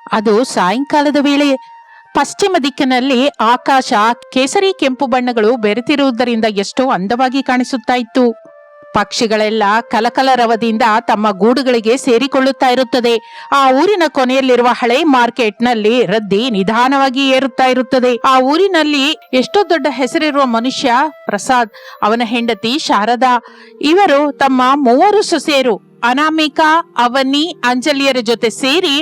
ಅದು ಸಾಯಂಕಾಲದ ವೇಳೆ. ಪಶ್ಚಿಮ ದಿಕ್ಕಿನಲ್ಲಿ ಆಕಾಶ ಕೇಸರಿ ಕೆಂಪು ಬಣ್ಣಗಳು ಬೆರೆತಿರುವುದರಿಂದ ಎಷ್ಟೋ ಅಂದವಾಗಿ ಕಾಣಿಸುತ್ತಾ ಇತ್ತು. ಪಕ್ಷಿಗಳೆಲ್ಲ ಕಲಕಲರವದಿಂದ ತಮ್ಮ ಗೂಡುಗಳಿಗೆ ಸೇರಿಕೊಳ್ಳುತ್ತಾ ಇರುತ್ತದೆ. ಆ ಊರಿನ ಕೊನೆಯಲ್ಲಿರುವ ಹಳೆ ಮಾರ್ಕೆಟ್ನಲ್ಲಿ ರದ್ದಿ ನಿಧಾನವಾಗಿ ಏರುತ್ತಾ ಇರುತ್ತದೆ. ಆ ಊರಿನಲ್ಲಿ ಎಷ್ಟೋ ದೊಡ್ಡ ಹೆಸರಿರುವ ಮನುಷ್ಯ ಪ್ರಸಾದ್, ಅವನ ಹೆಂಡತಿ ಶಾರದಾ, ಇವರು ತಮ್ಮ 3 ಸೊಸೆಯರು ಅನಾಮಿಕಾ, ಅವನಿ, ಅಂಜಲಿಯರ ಜೊತೆ ಸೇರಿ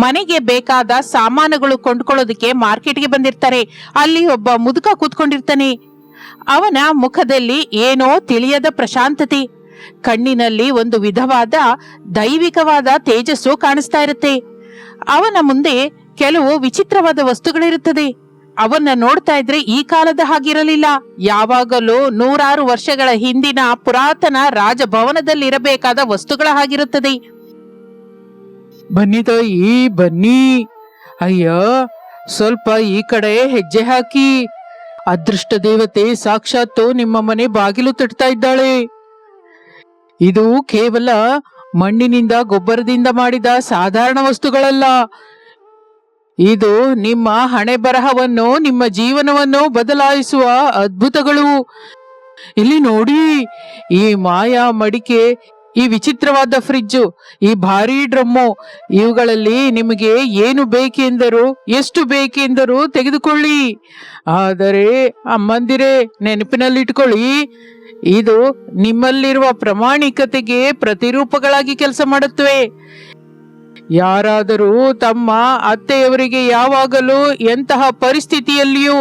ಮನೆಗೆ ಬೇಕಾದ ಸಾಮಾನುಗಳು ಕೊಂಡ್ಕೊಳ್ಳೋದಕ್ಕೆ ಮಾರ್ಕೆಟ್ಗೆ ಬಂದಿರ್ತಾರೆ. ಅಲ್ಲಿ ಒಬ್ಬ ಮುದುಕ ಕೂತ್ಕೊಂಡಿರ್ತಾನೆ. ಅವನ ಮುಖದಲ್ಲಿ ಏನೋ ತಿಳಿಯದ ಪ್ರಶಾಂತತೆ, ಕಣ್ಣಿನಲ್ಲಿ ಒಂದು ವಿಧವಾದ ದೈವಿಕವಾದ ತೇಜಸ್ಸು ಕಾಣಿಸ್ತಾ ಇರುತ್ತೆ. ಅವನ ಮುಂದೆ ಕೆಲವು ವಿಚಿತ್ರವಾದ ವಸ್ತುಗಳಿರುತ್ತದೆ. ಅವನ್ನ ನೋಡ್ತಾ ಇದ್ರೆ ಈ ಕಾಲದ ಹಾಗಿರಲಿಲ್ಲ. ಯಾವಾಗಲೂ 100 ವರ್ಷಗಳ ಹಿಂದಿನ ಪುರಾತನ ರಾಜಭವನದಲ್ಲಿರಬೇಕಾದ ವಸ್ತುಗಳ ಹಾಗಿರುತ್ತದೆ. ಬನ್ನಿ ತಾಯಿ, ಬನ್ನಿ. ಅಯ್ಯ, ಸ್ವಲ್ಪ ಈ ಕಡೆ ಹೆಜ್ಜೆ ಹಾಕಿ. ಅದೃಷ್ಟ ದೇವತೆ ಸಾಕ್ಷಾತ್ತು ನಿಮ್ಮ ಮನೆ ಬಾಗಿಲು ತಟ್ತಾ ಇದ್ದಾಳೆ. ಇದು ಕೇವಲ ಮಣ್ಣಿನಿಂದ ಗೊಬ್ಬರದಿಂದ ಮಾಡಿದ ಸಾಧಾರಣ ವಸ್ತುಗಳಲ್ಲ. ಇದು ನಿಮ್ಮ ಹಣೆ ಬರಹವನ್ನು, ನಿಮ್ಮ ಜೀವನವನ್ನು ಬದಲಾಯಿಸುವ ಅದ್ಭುತಗಳು. ಇಲ್ಲಿ ನೋಡಿ, ಈ ಮಾಯಾ ಮಡಿಕೆ, ಈ ವಿಚಿತ್ರವಾದ ಫ್ರಿಡ್ಜು, ಈ ಭಾರೀ ಡ್ರಮ್ಮು, ಇವುಗಳಲ್ಲಿ ನಿಮಗೆ ಏನು ಬೇಕೆಂದರೂ, ಎಷ್ಟು ಬೇಕೆಂದರೂ ತೆಗೆದುಕೊಳ್ಳಿ. ಆದರೆ ಅಮ್ಮಂದಿರೇ, ನೆನಪಿನಲ್ಲಿಟ್ಕೊಳ್ಳಿ, ಇದು ನಿಮ್ಮಲ್ಲಿರುವ ಪ್ರಾಮಾಣಿಕತೆಗೆ ಪ್ರತಿರೂಪಗಳಾಗಿ ಕೆಲಸ ಮಾಡುತ್ತವೆ. ಯಾರಾದರೂ ತಮ್ಮ ಅತ್ತೆಯವರಿಗೆ ಯಾವಾಗಲೂ ಎಂತಹ ಪರಿಸ್ಥಿತಿಯಲ್ಲಿಯೂ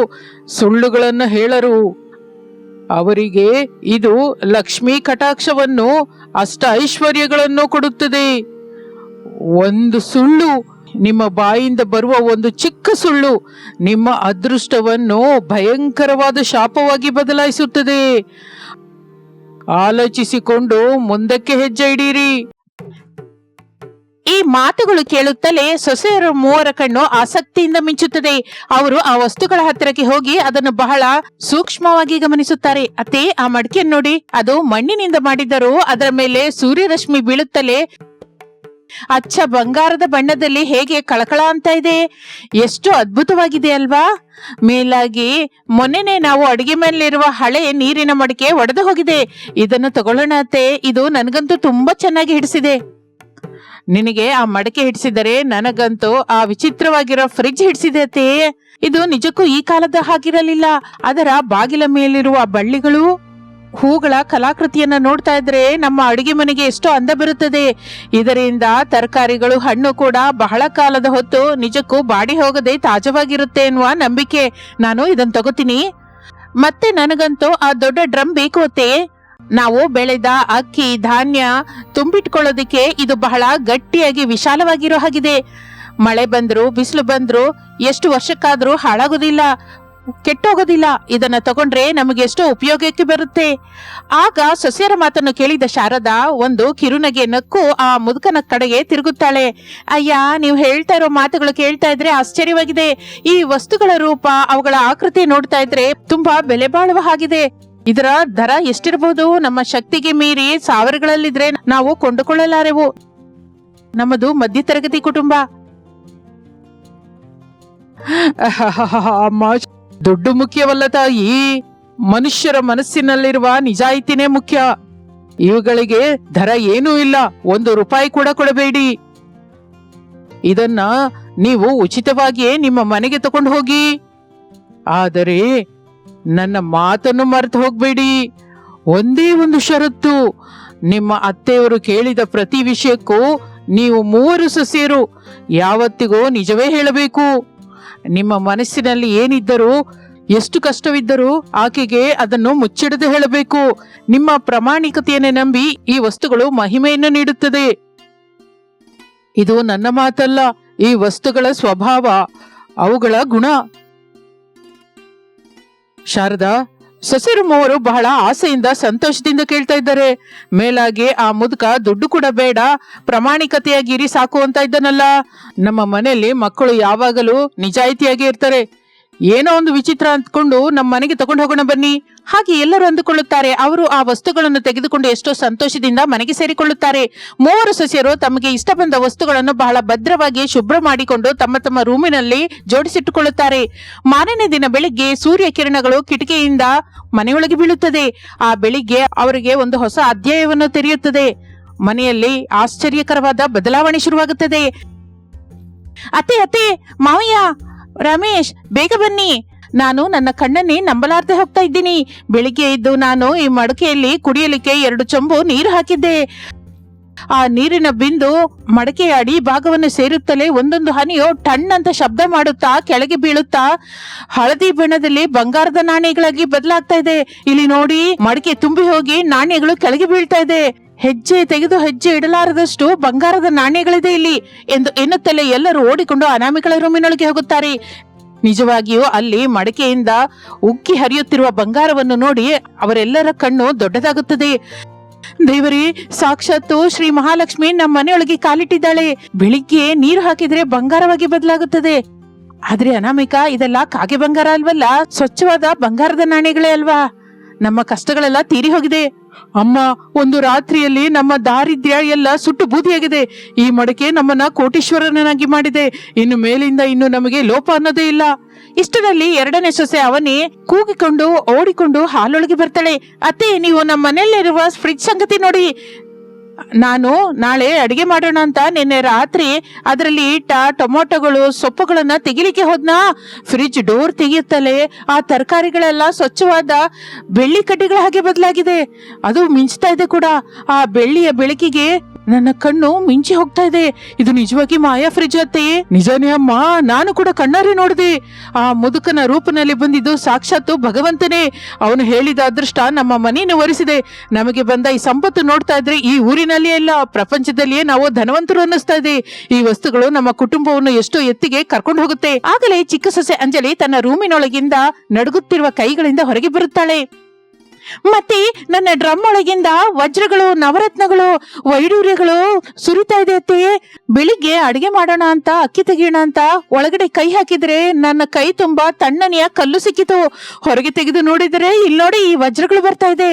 ಸುಳ್ಳುಗಳನ್ನು ಹೇಳರು. ಅವರಿಗೆ ಇದು ಲಕ್ಷ್ಮೀ ಕಟಾಕ್ಷವನ್ನು, ಅಷ್ಟ ಐಶ್ವರ್ಯಗಳನ್ನು ಕೊಡುತ್ತದೆ. ಒಂದು ಸುಳ್ಳು, ನಿಮ್ಮ ಬಾಯಿಂದ ಬರುವ ಒಂದು ಚಿಕ್ಕ ಸುಳ್ಳು, ನಿಮ್ಮ ಅದೃಷ್ಟವನ್ನು ಭಯಂಕರವಾದ ಶಾಪವಾಗಿ ಬದಲಾಯಿಸುತ್ತದೆ. ಆಲೋಚಿಸಿಕೊಂಡು ಮುಂದಕ್ಕೆ ಹೆಜ್ಜೆ ಇಡೀರಿ. ಈ ಮಾತುಗಳು ಕೇಳುತ್ತಲೇ ಸೊಸೆಯರ 3 ಕಣ್ಣು ಆಸಕ್ತಿಯಿಂದ ಮಿಂಚುತ್ತದೆ. ಅವರು ಆ ವಸ್ತುಗಳ ಹತ್ತಿರಕ್ಕೆ ಹೋಗಿ ಅದನ್ನು ಬಹಳ ಸೂಕ್ಷ್ಮವಾಗಿ ಗಮನಿಸುತ್ತಾರೆ. ಅತ್ತೆ, ಆ ಮಡಿಕೆಯನ್ನು ನೋಡಿ, ಅದು ಮಣ್ಣಿನಿಂದ ಮಾಡಿದರೂ ಅದರ ಮೇಲೆ ಸೂರ್ಯರಶ್ಮಿ ಬೀಳುತ್ತಲೇ ಅಚ್ಚ ಬಂಗಾರದ ಬಣ್ಣದಲ್ಲಿ ಹೇಗೆ ಕಳಕಳ ಅಂತ ಇದೆ. ಎಷ್ಟು ಅದ್ಭುತವಾಗಿದೆ ಅಲ್ವಾ? ಮೇಲಾಗಿ ಮೊನ್ನೆನೆ ನಾವು ಅಡಿಗೆ ಮೇಲಿರುವ ಹಳೆ ನೀರಿನ ಮಡಿಕೆ ಒಡೆದು ಹೋಗಿದೆ. ಇದನ್ನು ತಗೊಳ್ಳೋಣ ಅತ್ತೆ, ಇದು ನನಗಂತೂ ತುಂಬಾ ಚೆನ್ನಾಗಿ ಹಿಡಿಸಿದೆ. ನಿನಗೆ ಆ ಮಡಕೆ ಹಿಡಿಸಿದರೆ ನನಗಂತೂ ಆ ವಿಚಿತ್ರವಾಗಿರೋ ಫ್ರಿಡ್ಜ್ ಹಿಡಿಸಿದೆ ಅತ್ತೆ. ಇದು ನಿಜಕ್ಕೂ ಈ ಕಾಲದ ಹಾಗಿರಲಿಲ್ಲ. ಅದರ ಬಾಗಿಲ ಮೇಲಿರುವ ಬಳ್ಳಿಗಳು, ಹೂಗಳ ಕಲಾಕೃತಿಯನ್ನ ನೋಡ್ತಾ ಇದ್ರೆ ನಮ್ಮ ಅಡುಗೆ ಮನೆಗೆ ಎಷ್ಟೋ ಅಂದ ಬರುತ್ತದೆ. ಇದರಿಂದ ತರಕಾರಿಗಳು, ಹಣ್ಣು ಕೂಡ ಬಹಳ ಕಾಲದ ಹೊತ್ತು ನಿಜಕ್ಕೂ ಬಾಡಿ ಹೋಗದೆ ತಾಜವಾಗಿರುತ್ತೆ ಎನ್ನುವ ನಂಬಿಕೆ. ನಾನು ಇದನ್ನ ತಗೋತೀನಿ. ಮತ್ತೆ ನನಗಂತೂ ಆ ದೊಡ್ಡ ಡ್ರಮ್ ಬೇಕು ಅತ್ತೆ. ನಾವು ಬೆಳೆದ ಅಕ್ಕಿ ಧಾನ್ಯ ತುಂಬಿಟ್ಕೊಳ್ಳೋದಿಕ್ಕೆ ಇದು ಬಹಳ ಗಟ್ಟಿಯಾಗಿ ವಿಶಾಲವಾಗಿರೋ ಹಾಗಿದೆ. ಮಳೆ ಬಂದ್ರು, ಬಿಸಿಲು ಬಂದ್ರು, ಎಷ್ಟು ವರ್ಷಕ್ಕಾದ್ರೂ ಹಾಳಾಗೋದಿಲ್ಲ, ಕೆಟ್ಟೋಗೋದಿಲ್ಲ. ಇದನ್ನ ತಗೊಂಡ್ರೆ ನಮಗೆ ಎಷ್ಟೋ ಉಪಯೋಗಕ್ಕೆ ಬರುತ್ತೆ. ಆಗ ಸೊಸೆಯರ ಮಾತನ್ನು ಕೇಳಿದ ಶಾರದಾ ಒಂದು ಕಿರುನಗೆ ನಕ್ಕು ಆ ಮುದುಕನ ಕಡೆಗೆ ತಿರುಗುತ್ತಾಳೆ. ಅಯ್ಯ, ನೀವು ಹೇಳ್ತಾ ಇರೋ ಮಾತುಗಳು ಕೇಳ್ತಾ ಇದ್ರೆ ಆಶ್ಚರ್ಯವಾಗಿದೆ. ಈ ವಸ್ತುಗಳ ರೂಪ, ಅವುಗಳ ಆಕೃತಿ ನೋಡ್ತಾ ಇದ್ರೆ ತುಂಬಾ ಬೆಲೆ ಬಾಳುವ ಹಾಗಿದೆ. ಇದರ ದರ ಎಷ್ಟಿರಬಹುದು? ನಮ್ಮ ಶಕ್ತಿಗೆ ಮೀರಿ ಸಾವಿರಗಳಲ್ಲಿದ್ರೆ ನಾವು ಕೊಂಡುಕೊಳ್ಳಲಾರೆವು. ನಮ್ಮದು ಮಧ್ಯತರಗತಿ ಕುಟುಂಬ. ಅಮ್ಮ, ದುಡ್ಡು ಮುಖ್ಯವಲ್ಲ ತಾಯಿ, ಮನುಷ್ಯರ ಮನಸ್ಸಿನಲ್ಲಿರುವ ನಿಜಾಯಿತಿನೇ ಮುಖ್ಯ. ಇವುಗಳಿಗೆ ದರ ಏನೂ ಇಲ್ಲ, 1 ರೂಪಾಯಿ ಕೂಡ ಕೊಡಬೇಡಿ. ಇದನ್ನ ನೀವು ಉಚಿತವಾಗಿಯೇ ನಿಮ್ಮ ಮನೆಗೆ ತಕೊಂಡು ಹೋಗಿ. ಆದರೆ ನನ್ನ ಮಾತನ್ನು ಮರೆತು ಹೋಗ್ಬೇಡಿ. ಒಂದೇ ಒಂದು ಷರತ್ತು, ನಿಮ್ಮ ಅತ್ತೆಯವರು ಕೇಳಿದ ಪ್ರತಿ ವಿಷಯಕ್ಕೂ ನೀವು 3 ಸೊಸೆಯರು ಯಾವತ್ತಿಗೂ ನಿಜವೇ ಹೇಳಬೇಕು. ನಿಮ್ಮ ಮನಸ್ಸಿನಲ್ಲಿ ಏನಿದ್ದರೂ, ಎಷ್ಟು ಕಷ್ಟವಿದ್ದರೂ ಆಕೆಗೆ ಅದನ್ನು ಮುಚ್ಚಿಡದೆ ಹೇಳಬೇಕು. ನಿಮ್ಮ ಪ್ರಾಮಾಣಿಕತೆಯನ್ನೇ ನಂಬಿ ಈ ವಸ್ತುಗಳು ಮಹಿಮೆಯನ್ನು ನೀಡುತ್ತದೆ. ಇದು ನನ್ನ ಮಾತಲ್ಲ, ಈ ವಸ್ತುಗಳ ಸ್ವಭಾವ, ಅವುಗಳ ಗುಣ. ಶಾರದಾ, ಸೊಸೆಯರು 3 ಬಹಳ ಆಸೆಯಿಂದ ಸಂತೋಷದಿಂದ ಕೇಳ್ತಾ ಇದ್ದಾರೆ. ಮೇಲಾಗಿ ಆ ಮುದುಕ ದುಡ್ಡು ಕೂಡ ಬೇಡ, ಪ್ರಾಮಾಣಿಕತೆಯಾಗಿರಿ ಸಾಕು ಅಂತ ಇದ್ದಾನಲ್ಲ. ನಮ್ಮ ಮನೆಯಲ್ಲಿ ಮಕ್ಕಳು ಯಾವಾಗಲೂ ನಿಜಾಯಿತಿಯಾಗಿ ಇರ್ತಾರೆ. ಏನೋ ಒಂದು ವಿಚಿತ್ರ ಅಂದ್ಕೊಂಡು ನಮ್ಮ ಮನೆಗೆ ತಗೊಂಡು ಹೋಗೋಣ ಬನ್ನಿ. ಹಾಗೆ ಎಲ್ಲರೂ ಅಂದುಕೊಳ್ಳುತ್ತಾರೆ. ಅವರು ಆ ವಸ್ತುಗಳನ್ನು ತೆಗೆದುಕೊಂಡು ಎಷ್ಟೋ ಸಂತೋಷದಿಂದ ಮನೆಗೆ ಸೇರಿಕೊಳ್ಳುತ್ತಾರೆ. ಮೂವರು ಸೊಸೆಯರು ತಮಗೆ ಇಷ್ಟ ಬಂದ ವಸ್ತುಗಳನ್ನು ಬಹಳ ಭದ್ರವಾಗಿ ಶುಭ್ರ ಮಾಡಿಕೊಂಡು ತಮ್ಮ ತಮ್ಮ ರೂಮಿನಲ್ಲಿ ಜೋಡಿಸಿಟ್ಟುಕೊಳ್ಳುತ್ತಾರೆ. ಮಾರನೇ ದಿನ ಬೆಳಿಗ್ಗೆ ಸೂರ್ಯ ಕಿರಣಗಳು ಕಿಟಕಿಯಿಂದ ಮನೆಯೊಳಗೆ ಬೀಳುತ್ತದೆ. ಆ ಬೆಳಿಗ್ಗೆ ಅವರಿಗೆ ಒಂದು ಹೊಸ ಅಧ್ಯಾಯವನ್ನು ತೆರೆಯುತ್ತದೆ. ಮನೆಯಲ್ಲಿ ಆಶ್ಚರ್ಯಕರವಾದ ಬದಲಾವಣೆ ಶುರುವಾಗುತ್ತದೆ. ಅತ್ತೆ, ಮಾವಯ್ಯ, ರಮೇಶ್, ಬೇಗ ಬನ್ನಿ. ನಾನು ನನ್ನ ಕಣ್ಣನ್ನೇ ನಂಬಲಾರ್ದೆ ಹೋಗ್ತಾ ಇದ್ದೀನಿ. ಬೆಳಿಗ್ಗೆ ಎದ್ದು ನಾನು ಈ ಮಡಕೆಯಲ್ಲಿ ಕುಡಿಯಲಿಕ್ಕೆ 2 ಚೊಂಬು ನೀರು ಹಾಕಿದ್ದೆ. ಆ ನೀರಿನ ಬಿಂದು ಮಡಕೆಯ ಅಡಿ ಭಾಗವನ್ನು ಸೇರುತ್ತಲೇ ಒಂದೊಂದು ಹನಿಯೋ ಟಣ್ ಅಂತ ಶಬ್ದ ಮಾಡುತ್ತಾ ಕೆಳಗೆ ಬೀಳುತ್ತಾ ಹಳದಿ ಬಣ್ಣದಲ್ಲಿ ಬಂಗಾರದ ನಾಣ್ಯಗಳಾಗಿ ಬದಲಾಗ್ತಾ ಇದೆ. ಇಲ್ಲಿ ನೋಡಿ, ಮಡಕೆ ತುಂಬಿ ಹೋಗಿ ನಾಣ್ಯಗಳು ಕೆಳಗೆ ಬೀಳ್ತಾ ಇದೆ. ಹೆಜ್ಜೆ ತೆಗೆದು ಹೆಜ್ಜೆ ಇಡಲಾರದಷ್ಟು ಬಂಗಾರದ ನಾಣ್ಯಗಳಿದೆ ಇಲ್ಲಿ ಎಂದು ಎನ್ನುತ್ತಲೇ ಎಲ್ಲರೂ ಓಡಿಕೊಂಡು ಅನಾಮಿಕಳ ರೂಮಿನೊಳಗೆ ಹೋಗುತ್ತಾರೆ. ನಿಜವಾಗಿಯೂ ಅಲ್ಲಿ ಮಡಕೆಯಿಂದ ಉಕ್ಕಿ ಹರಿಯುತ್ತಿರುವ ಬಂಗಾರವನ್ನು ನೋಡಿ ಅವರೆಲ್ಲರ ಕಣ್ಣು ದೊಡ್ಡದಾಗುತ್ತದೆ. ದೇವರೇ, ಸಾಕ್ಷಾತ್ತು ಶ್ರೀ ಮಹಾಲಕ್ಷ್ಮಿ ನಮ್ಮ ಮನೆಯೊಳಗೆ ಕಾಲಿಟ್ಟಿದ್ದಾಳೆ. ಬೆಳಿಗ್ಗೆ ನೀರು ಹಾಕಿದ್ರೆ ಬಂಗಾರವಾಗಿ ಬದಲಾಗುತ್ತದೆ. ಆದ್ರೆ ಅನಾಮಿಕಾ, ಇದೆಲ್ಲ ಕಾಗೆ ಬಂಗಾರ ಅಲ್ವಲ್ಲ, ಸ್ವಚ್ಛವಾದ ಬಂಗಾರದ ನಾಣ್ಯಗಳೇ ಅಲ್ವಾ? ನಮ್ಮ ಕಷ್ಟಗಳೆಲ್ಲ ತೀರಿ ಹೋಗಿದೆ. ಅಮ್ಮ, ಒಂದು ರಾತ್ರಿಯಲ್ಲಿ ನಮ್ಮ ದಾರಿದ್ರ್ಯ ಎಲ್ಲ ಸುಟ್ಟು ಬೂದಿಯಾಗಿದೆ. ಈ ಮಡಕೆ ನಮ್ಮನ್ನ ಕೋಟೀಶ್ವರನಾಗಿ ಮಾಡಿದೆ. ಇನ್ನು ಮೇಲಿಂದ ಇನ್ನು ನಮಗೆ ಲೋಪ ಅನ್ನೋದೇ ಇಲ್ಲ. ಇಷ್ಟರಲ್ಲಿ ಎರಡನೇ ಸೊಸೆ ಅವನಿ ಕೂಗಿಕೊಂಡು ಓಡಿಕೊಂಡು ಹಾಲೊಳಗೆ ಬರ್ತಾಳೆ. ಅತ್ತೆ, ನೀವು ನಮ್ಮ ಮನೆಯಲ್ಲಿರುವ ಫ್ರಿಡ್ಜ್ ಸಂಗತಿ ನೋಡಿ. ನಾನು ನಾಳೆ ಅಡಿಗೆ ಮಾಡೋಣ ಅಂತ ನಿನ್ನೆ ರಾತ್ರಿ ಅದರಲ್ಲಿ ಇಟ್ಟ ಟೊಮೊಟೊಗಳು ಸೊಪ್ಪುಗಳನ್ನ ತೆಗಿಲಿಕ್ಕೆ ಹೋದ್ನಾ, ಫ್ರಿಡ್ಜ್ ಡೋರ್ ತೆಗೆಯುತ್ತಲೇ ಆ ತರಕಾರಿಗಳೆಲ್ಲ ಸ್ವಚ್ಛವಾದ ಬೆಳ್ಳಿ ಕಡ್ಡಿಗಳ ಹಾಗೆ ಬದಲಾಗಿದೆ. ಅದು ಮಿಂಚ್ತಾ ಇದೆ ಕೂಡ. ಆ ಬೆಳ್ಳಿಯ ಬೆಳಕಿಗೆ ನನ್ನ ಕಣ್ಣು ಮಿಂಚಿ ಹೋಗ್ತಾ ಇದೆ. ಇದು ನಿಜವಾಗಿ ಮಾಯಾ ಫ್ರಿಡ್ಜ್ ಅತ್ತೆಯೇ? ನಿಜಾನೇ ಅಮ್ಮ, ನಾನು ಕೂಡ ಕಣ್ಣಾರೆ ನೋಡಿದೆ. ಆ ಮುದುಕನ ರೂಪನಲ್ಲಿ ಬಂದಿದ್ದು ಸಾಕ್ಷಾತ್ತು ಭಗವಂತನೇ. ಅವನು ಹೇಳಿದ ಅದೃಷ್ಟ ನಮ್ಮ ಮನೆಯನ್ನು ಒರೆಸಿದೆ. ನಮಗೆ ಬಂದ ಈ ಸಂಪತ್ತು ನೋಡ್ತಾ ಇದ್ರೆ ಈ ಊರಿನಲ್ಲಿಯೇ ಅಲ್ಲ, ಪ್ರಪಂಚದಲ್ಲಿಯೇ ನಾವು ಧನವಂತರು ಅನ್ನಿಸ್ತಾ ಇದೆ. ಈ ವಸ್ತುಗಳು ನಮ್ಮ ಕುಟುಂಬವನ್ನು ಎಷ್ಟೋ ಎತ್ತಿಗೆ ಕರ್ಕೊಂಡು ಹೋಗುತ್ತೆ. ಆಗಲೇ ಚಿಕ್ಕ ಸೊಸೆ ಅಂಜಲಿ ತನ್ನ ರೂಮಿನೊಳಗಿಂದ ನಡುಗುತ್ತಿರುವ ಕೈಗಳಿಂದ ಹೊರಗೆ ಬರುತ್ತಾಳೆ. ಮತ್ತೆ ನನ್ನ ಡ್ರಮ್ ಒಳಗಿಂದ ವಜ್ರಗಳು, ನವರತ್ನಗಳು, ವೈಡೂರ್ಯಗಳು ಸುರಿತಾ ಇದೆ ಅತ್ತೆಯೇ. ಬೆಳಿಗ್ಗೆ ಅಡಿಗೆ ಮಾಡೋಣ ಅಂತ ಅಕ್ಕಿ ತೆಗೆಯೋಣ ಅಂತ ಒಳಗಡೆ ಕೈ ಹಾಕಿದ್ರೆ ನನ್ನ ಕೈ ತುಂಬಾ ತಣ್ಣನೆಯ ಕಲ್ಲು ಸಿಕ್ಕಿತು. ಹೊರಗೆ ತೆಗೆದು ನೋಡಿದರೆ ಇಲ್ಲಿ ನೋಡಿ, ಈ ವಜ್ರಗಳು ಬರ್ತಾ ಇದೆ.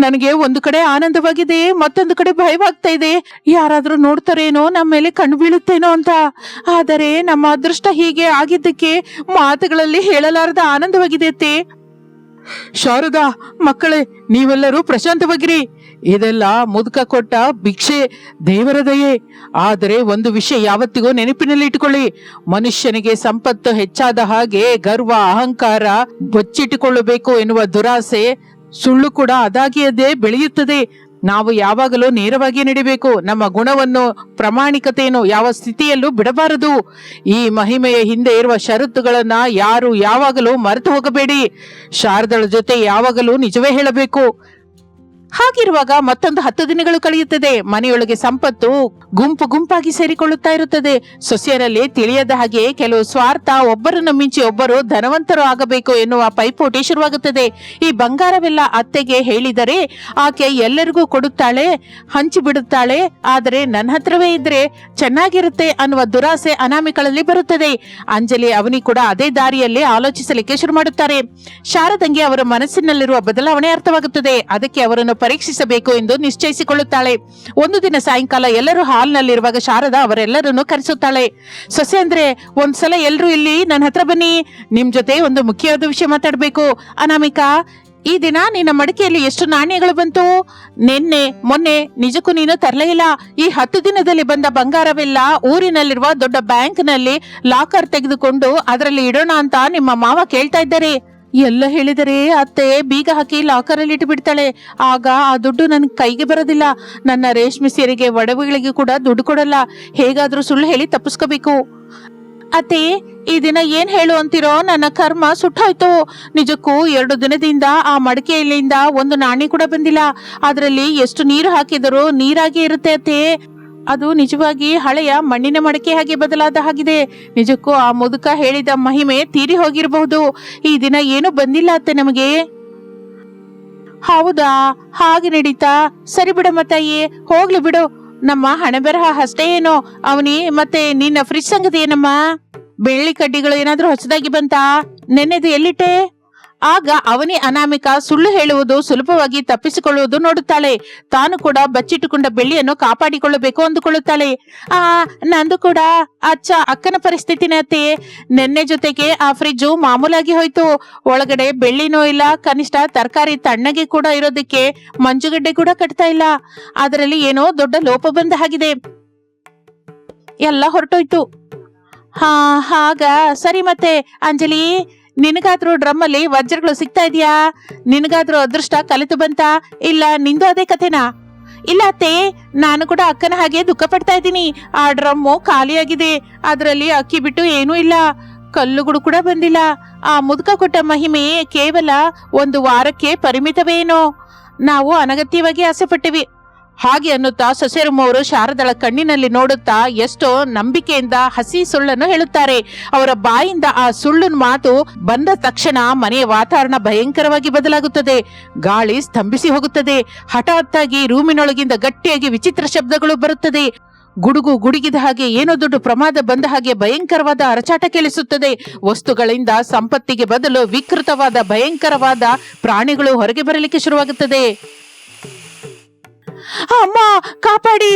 ನನಗೆ ಒಂದು ಕಡೆ ಆನಂದವಾಗಿದೆ, ಮತ್ತೊಂದು ಕಡೆ ಭಯವಾಗ್ತಾ ಇದೆ. ಯಾರಾದ್ರೂ ನೋಡ್ತಾರೇನೋ, ನಮ್ಮ ಮೇಲೆ ಕಣ್ಣು ಬೀಳುತ್ತೇನೋ ಅಂತ. ಆದರೆ ನಮ್ಮ ಅದೃಷ್ಟ ಹೀಗೆ ಆಗಿದ್ದಕ್ಕೆ ಮಾತುಗಳಲ್ಲಿ ಹೇಳಲಾರದ ಆನಂದವಾಗಿದೆ ಅತ್ತೆ. ಶಾರದಾ, ಮಕ್ಕಳೇ, ನೀವೆಲ್ಲರೂ ಪ್ರಶಾಂತವಾಗಿರಿ. ಇದೆಲ್ಲ ಮುದುಕ ಕೊಟ್ಟ ಭಿಕ್ಷೆ, ದೇವರ ದಯೆ. ಆದರೆ ಒಂದು ವಿಷಯ ಯಾವತ್ತಿಗೂ ನೆನಪಿನಲ್ಲಿ ಇಟ್ಟುಕೊಳ್ಳಿ. ಮನುಷ್ಯನಿಗೆ ಸಂಪತ್ತು ಹೆಚ್ಚಾದ ಹಾಗೆ ಗರ್ವ, ಅಹಂಕಾರ ಬಚ್ಚಿಟ್ಟುಕೊಳ್ಳಬೇಕು ಎನ್ನುವ ದುರಾಸೆ, ಸುಳ್ಳು ಕೂಡ ಅದಾಗಿಯದೇ ಬೆಳೆಯುತ್ತದೆ. ನಾವು ಯಾವಾಗಲೂ ನೇರವಾಗಿ ನಡಿಬೇಕು. ನಮ್ಮ ಗುಣವನ್ನು, ಪ್ರಾಮಾಣಿಕತೆಯನ್ನು ಯಾವ ಸ್ಥಿತಿಯಲ್ಲೂ ಬಿಡಬಾರದು. ಈ ಮಹಿಮೆಯ ಹಿಂದೆ ಇರುವ ಷರತ್ತುಗಳನ್ನ ಯಾರು ಯಾವಾಗಲೂ ಮರೆತು ಹೋಗಬೇಡಿ. ಶಾರದಳ ಜೊತೆ ಯಾವಾಗಲೂ ನಿಜವೇ ಹೇಳಬೇಕು. ಹಾಗಿರುವಾಗ ಮತ್ತೊಂದು 10 ದಿನಗಳು ಕಳೆಯುತ್ತದೆ. ಮನೆಯೊಳಗೆ ಸಂಪತ್ತು ಗುಂಪು ಗುಂಪಾಗಿ ಸೇರಿಕೊಳ್ಳುತ್ತಾ ಇರುತ್ತದೆ. ಸೊಸೆಯರಲ್ಲಿ ತಿಳಿಯದ ಹಾಗೆ ಕೆಲವು ಸ್ವಾರ್ಥ, ಒಬ್ಬರನ್ನು ಮಿಂಚಿ ಒಬ್ಬರು ಧನವಂತರು ಆಗಬೇಕು ಎನ್ನುವ ಪೈಪೋಟಿ ಶುರುವಾಗುತ್ತದೆ. ಈ ಬಂಗಾರವೆಲ್ಲ ಅತ್ತೆಗೆ ಹೇಳಿದರೆ ಆಕೆ ಎಲ್ಲರಿಗೂ ಕೊಡುತ್ತಾಳೆ, ಹಂಚಿ ಬಿಡುತ್ತಾಳೆ. ಆದರೆ ನನ್ನ ಹತ್ರವೇ ಇದ್ರೆ ಚೆನ್ನಾಗಿರುತ್ತೆ ಅನ್ನುವ ದುರಾಸೆ ಅನಾಮಿಕಳಲ್ಲಿ ಬರುತ್ತದೆ. ಅಂಜಲಿ, ಅವನಿ ಕೂಡ ಅದೇ ದಾರಿಯಲ್ಲಿ ಆಲೋಚಿಸಲಿಕ್ಕೆ ಶುರು ಮಾಡುತ್ತಾರೆ. ಶಾರದಂಗೆ ಅವರ ಮನಸ್ಸಿನಲ್ಲಿರುವ ಬದಲಾವಣೆ ಅರ್ಥವಾಗುತ್ತದೆ. ಅದಕ್ಕೆ ಅವರನ್ನು ಪರೀಕ್ಷಿಸಬೇಕು ಎಂದು ನಿಶ್ಚಯಿಸಿಕೊಳ್ಳುತ್ತಾಳೆ. ಒಂದು ದಿನ ಸಾಯಂಕಾಲ ಎಲ್ಲರೂ ಹಾಲ್ನಲ್ಲಿರುವಾಗ ಶಾರದಾ ಅವರೆಲ್ಲರನ್ನು ಕರೆಸುತ್ತಾಳೆ. ಸೊಸೆ ಅಂದ್ರೆ, ಒಂದ್ಸಲ ಎಲ್ರು ಇಲ್ಲಿ ನನ್ನ ಹತ್ರ ಬನ್ನಿ, ನಿಮ್ ಜೊತೆ ಒಂದು ಮುಖ್ಯವಾದ ವಿಷಯ ಮಾತಾಡ್ಬೇಕು. ಅನಾಮಿಕಾ, ಈ ದಿನ ನಿನ್ನ ಮಡಿಕೆಯಲ್ಲಿ ಎಷ್ಟು ನಾಣ್ಯಗಳು ಬಂತು? ನಿನ್ನೆ ಮೊನ್ನೆ ನಿಜಕ್ಕೂ ನೀನು ತರಲೇ ಇಲ್ಲ. ಈ 10 ದಿನದಲ್ಲಿ ಬಂದ ಬಂಗಾರವೆಲ್ಲ ಊರಿನಲ್ಲಿರುವ ದೊಡ್ಡ ಬ್ಯಾಂಕ್ ನಲ್ಲಿ ಲಾಕರ್ ತೆಗೆದುಕೊಂಡು ಅದರಲ್ಲಿ ಇಡೋಣ ಅಂತ ನಿಮ್ಮ ಮಾವ ಕೇಳ್ತಾ ಇದ್ದಾರೆ. ಎಲ್ಲ ಹೇಳಿದರೆ ಅತ್ತೆ ಬೀಗ ಹಾಕಿ ಲಾಕರ್ ಅಲ್ಲಿ ಇಟ್ಟು ಬಿಡ್ತಾಳೆ. ಆಗ ಆ ದುಡ್ಡು ನನ್ ಕೈಗೆ ಬರೋದಿಲ್ಲ. ನನ್ನ ರೇಷ್ಮೆ ಸೀರೆಗೆ, ಒಡವೆಗಳಿಗೆ ಕೂಡ ದುಡ್ಡು ಕೊಡಲ್ಲ. ಹೇಗಾದ್ರೂ ಸುಳ್ಳು ಹೇಳಿ ತಪ್ಪಿಸ್ಕೋಬೇಕು. ಅತ್ತೆ, ಈ ದಿನ ಏನ್ ಹೇಳು ಅಂತಿರೋ? ನನ್ನ ಕರ್ಮ ಸುಟ್ಟೋಯ್ತು. ನಿಜಕ್ಕೂ 2 ದಿನದಿಂದ ಆ ಮಡಿಕೆಯಲ್ಲಿಂದ ಒಂದು ನಾಣ್ಯ ಕೂಡ ಬಂದಿಲ್ಲ. ಅದರಲ್ಲಿ ಎಷ್ಟು ನೀರು ಹಾಕಿದರೂ ನೀರಾಗಿ ಇರುತ್ತೆ ಅತ್ತೆ. ಅದು ನಿಜವಾಗಿ ಹಳೆಯ ಮಣ್ಣಿನ ಮಡಕೆ ಹಾಗೆ ಬದಲಾದ ಹಾಗಿದೆ. ನಿಜಕ್ಕೂ ಆ ಮುದುಕ ಹೇಳಿದ ಮಹಿಮೆ ತೀರಿ ಹೋಗಿರಬಹುದು. ಈ ದಿನ ಏನು ಬಂದಿಲ್ಲ ಅತ್ತೆ ನಮಗೆ. ಹೌದಾ? ಹಾಗೆ ನಡೀತಾ? ಸರಿ ಬಿಡಮ್ಮ ತಾಯಿ, ಹೋಗ್ಲಿ ಬಿಡು. ನಮ್ಮ ಹಣೆ ಬರಹ ಅಷ್ಟೇ ಏನೋ. ಅವನಿ, ಮತ್ತೆ ನಿನ್ನ ಫ್ರಿಡ್ಜ್ ಸಂಗತಿ ಏನಮ್ಮ? ಬೆಳ್ಳಿ ಕಡ್ಡಿಗಳು ಏನಾದ್ರೂ ಹೊಸದಾಗಿ ಬಂತಾ? ನೆನ್ನೆದು ಎಲ್ಲಿಟ್ಟೆ? ಆಗ ಅವನಿ ಅನಾಮಿಕ ಸುಳ್ಳು ಹೇಳುವುದು ಸುಲಭವಾಗಿ ತಪ್ಪಿಸಿಕೊಳ್ಳುವುದು ನೋಡುತ್ತಾಳೆ. ತಾನು ಕೂಡ ಬಚ್ಚಿಟ್ಟುಕೊಂಡ ಬೆಳ್ಳಿಯನ್ನು ಕಾಪಾಡಿಕೊಳ್ಳಬೇಕು ಅಂದುಕೊಳ್ಳುತ್ತಾಳೆ. ನಂದು ಕೂಡ ಅಕ್ಕನ ಪರಿಸ್ಥಿತಿನೇ ಅತ್ತೆ. ನೆನ್ನೆ ಜೊತೆಗೆ ಆ ಫ್ರಿಜ್ಜು ಮಾಮೂಲಾಗಿ ಹೋಯ್ತು. ಒಳಗಡೆ ಬೆಳ್ಳಿನೂ ಇಲ್ಲ, ಕನಿಷ್ಠ ತರಕಾರಿ ತಣ್ಣಗೆ ಕೂಡ ಇರೋದಕ್ಕೆ ಮಂಜುಗಡ್ಡೆ ಕೂಡ ಕಟ್ತಾ ಇಲ್ಲ. ಅದರಲ್ಲಿ ಏನೋ ದೊಡ್ಡ ಲೋಪ ಬಂದ ಹಾಗಿದೆ. ಎಲ್ಲ ಹೊರಟೋಯ್ತು. ಹಾಗ ಸರಿ. ಮತ್ತೆ ಅಂಜಲಿ, ನಿನಗಾದ್ರೂ ಡ್ರಮ್ಮಲ್ಲಿ ವಜ್ರಗಳು ಸಿಗ್ತಾ ಇದೆಯಾ? ನಿನಗಾದ್ರೂ ಅದೃಷ್ಟ ಕಲಿತು ಬಂತಾ? ಇಲ್ಲ ನಿಂದು ಅದೇ ಕಥೆನಾ? ಇಲ್ಲ ಅತ್ತೆ, ನಾನು ಕೂಡ ಅಕ್ಕನ ಹಾಗೆ ದುಃಖ ಪಡ್ತಾ ಇದ್ದೀನಿ. ಆ ಡ್ರಮ್ಮು ಖಾಲಿಯಾಗಿದೆ. ಅದರಲ್ಲಿ ಅಕ್ಕಿ ಬಿಟ್ಟು ಏನೂ ಇಲ್ಲ. ಕಲ್ಲುಗಳು ಕೂಡ ಬಂದಿಲ್ಲ. ಆ ಮುದುಕ ಕೊಟ್ಟ ಮಹಿಮೆ ಕೇವಲ 1 ವಾರಕ್ಕೆ ಪರಿಮಿತವೇನೋ. ನಾವು ಅನಗತ್ಯವಾಗಿ ಆಸೆ ಪಟ್ಟಿವಿ. ಹಾಗೆ ಅನ್ನುತ್ತಾ ಸೊಸೆರಮ್ಮವರು ಶಾರದಳ ಕಣ್ಣಿನಲ್ಲಿ ನೋಡುತ್ತಾ ಎಷ್ಟೋ ನಂಬಿಕೆಯಿಂದ ಹಸಿ ಸುಳ್ಳನ್ನು ಹೇಳುತ್ತಾರೆ. ಅವರ ಬಾಯಿಂದ ಆ ಸುಳ್ಳು ಮಾತು ಬಂದ ತಕ್ಷಣ ಮನೆಯ ವಾತಾವರಣ ಭಯಂಕರವಾಗಿ ಬದಲಾಗುತ್ತದೆ. ಗಾಳಿ ಸ್ತಂಭಿಸಿ ಹೋಗುತ್ತದೆ. ಹಠಾತ್ತಾಗಿ ರೂಮಿನೊಳಗಿಂದ ಗಟ್ಟಿಯಾಗಿ ವಿಚಿತ್ರ ಶಬ್ದಗಳು ಬರುತ್ತದೆ. ಗುಡುಗು ಗುಡುಗಿದ ಹಾಗೆ ಏನೋ ದೊಡ್ಡ ಪ್ರಮಾದ ಬಂದ ಹಾಗೆ ಭಯಂಕರವಾದ ಅರಚಾಟ ಕೇಳಿಸುತ್ತದೆ. ವಸ್ತುಗಳಿಂದ ಸಂಪತ್ತಿಗೆ ಬದಲು ವಿಕೃತವಾದ ಭಯಂಕರವಾದ ಪ್ರಾಣಿಗಳು ಹೊರಗೆ ಬರಲಿಕ್ಕೆ ಶುರುವಾಗುತ್ತದೆ. ಅಮ್ಮ ಕಾಪಾಡಿ,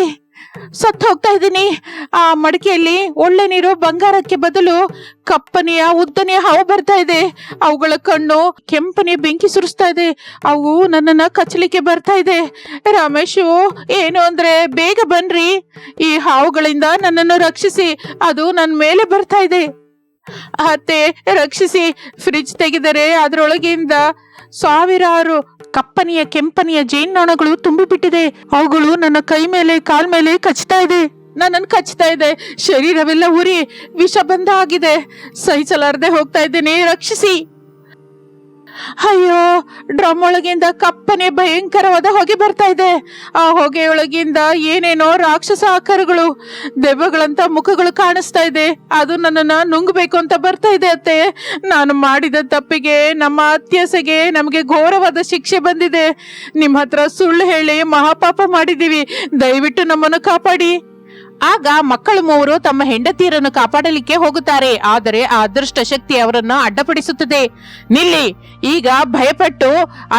ಸತ್ತು ಹೋಗ್ತಾ ಇದ್ದೀನಿ. ಆ ಮಡಿಕೆಯಲ್ಲಿ ಒಳ್ಳೆ ನೀರು ಬಂಗಾರಕ್ಕೆ ಬದಲು ಕಪ್ಪನೆಯ ಉದ್ದನೆಯ ಹಾವು ಬರ್ತಾ ಇದೆ. ಅವುಗಳ ಕಣ್ಣು ಕೆಂಪನೆಯ ಬೆಂಕಿ ಸುರಿಸ್ತಾ ಇದೆ. ಅವು ನನ್ನನ್ನ ಕಚ್ಚಲಿಕ್ಕೆ ಬರ್ತಾ ಇದೆ. ರಮೇಶು, ಏನು ಅಂದ್ರೆ ಬೇಗ ಬನ್ರಿ, ಈ ಹಾವುಗಳಿಂದ ನನ್ನನ್ನು ರಕ್ಷಿಸಿ. ಅದು ನನ್ನ ಮೇಲೆ ಬರ್ತಾ ಇದೆ. ಅತ್ತೆ ರಕ್ಷಿಸಿ. ಫ್ರಿಡ್ಜ್ ತೆಗೆದರೆ ಅದರೊಳಗಿಂದ ಸಾವಿರಾರು ಕಪ್ಪನೆಯ ಕೆಂಪನೆಯ ಜೇನ್ನೊಣಗಳು ತುಂಬಿಬಿಟ್ಟಿದೆ. ಅವುಗಳು ನನ್ನ ಕೈ ಮೇಲೆ ಕಾಲ್ ಮೇಲೆ ಕಚ್ತಾ ಇದೆ. ನನ್ನನ್ನು ಕಚ್ತಾ ಇದೆ. ಶರೀರವೆಲ್ಲ ಉರಿ ವಿಷ ಬಂದ ಆಗಿದೆ. ಸಹಿಸಲಾರದೆ ಹೋಗ್ತಾ ಇದ್ದೀನಿ, ರಕ್ಷಿಸಿ. ಅಯ್ಯೋ, ಡ್ರಮ್ ಒಳಗಿಂದ ಕಪ್ಪನೆ ಭಯಂಕರವಾದ ಹೊಗೆ ಬರ್ತಾ ಇದೆ. ಆ ಹೊಗೆಯೊಳಗಿಂದ ಏನೇನೋ ರಾಕ್ಷಸ ಆಕಾರಗಳು, ದೆವ್ವಗಳಂತ ಮುಖಗಳು ಕಾಣಿಸ್ತಾ ಇದೆ. ಅದು ನನ್ನನ್ನ ನುಂಗಬೇಕು ಅಂತ ಬರ್ತಾ ಇದೆ. ಅತ್ತೆ, ನಾನು ಮಾಡಿದ ತಪ್ಪಿಗೆ, ನಮ್ಮ ಅತ್ಯಾಸೆಗೆ ನಮಗೆ ಘೋರವಾದ ಶಿಕ್ಷೆ ಬಂದಿದೆ. ನಿಮ್ಮ ಹತ್ರ ಸುಳ್ಳು ಹೇಳಿ ಮಹಾಪಾಪ ಮಾಡಿದೀವಿ. ದಯವಿಟ್ಟು ನಮ್ಮನ್ನು ಕಾಪಾಡಿ. ಆಗ ಮಕ್ಕಳು 3 ತಮ್ಮ ಹೆಂಡತಿಯರನ್ನು ಕಾಪಾಡಲಿಕ್ಕೆ ಹೋಗುತ್ತಾರೆ. ಆದರೆ ಆ ಅದೃಷ್ಟ ಶಕ್ತಿ ಅವರನ್ನು ಅಡ್ಡಪಡಿಸುತ್ತದೆ. ನಿಲ್ಲಿ, ಈಗ ಭಯಪಟ್ಟು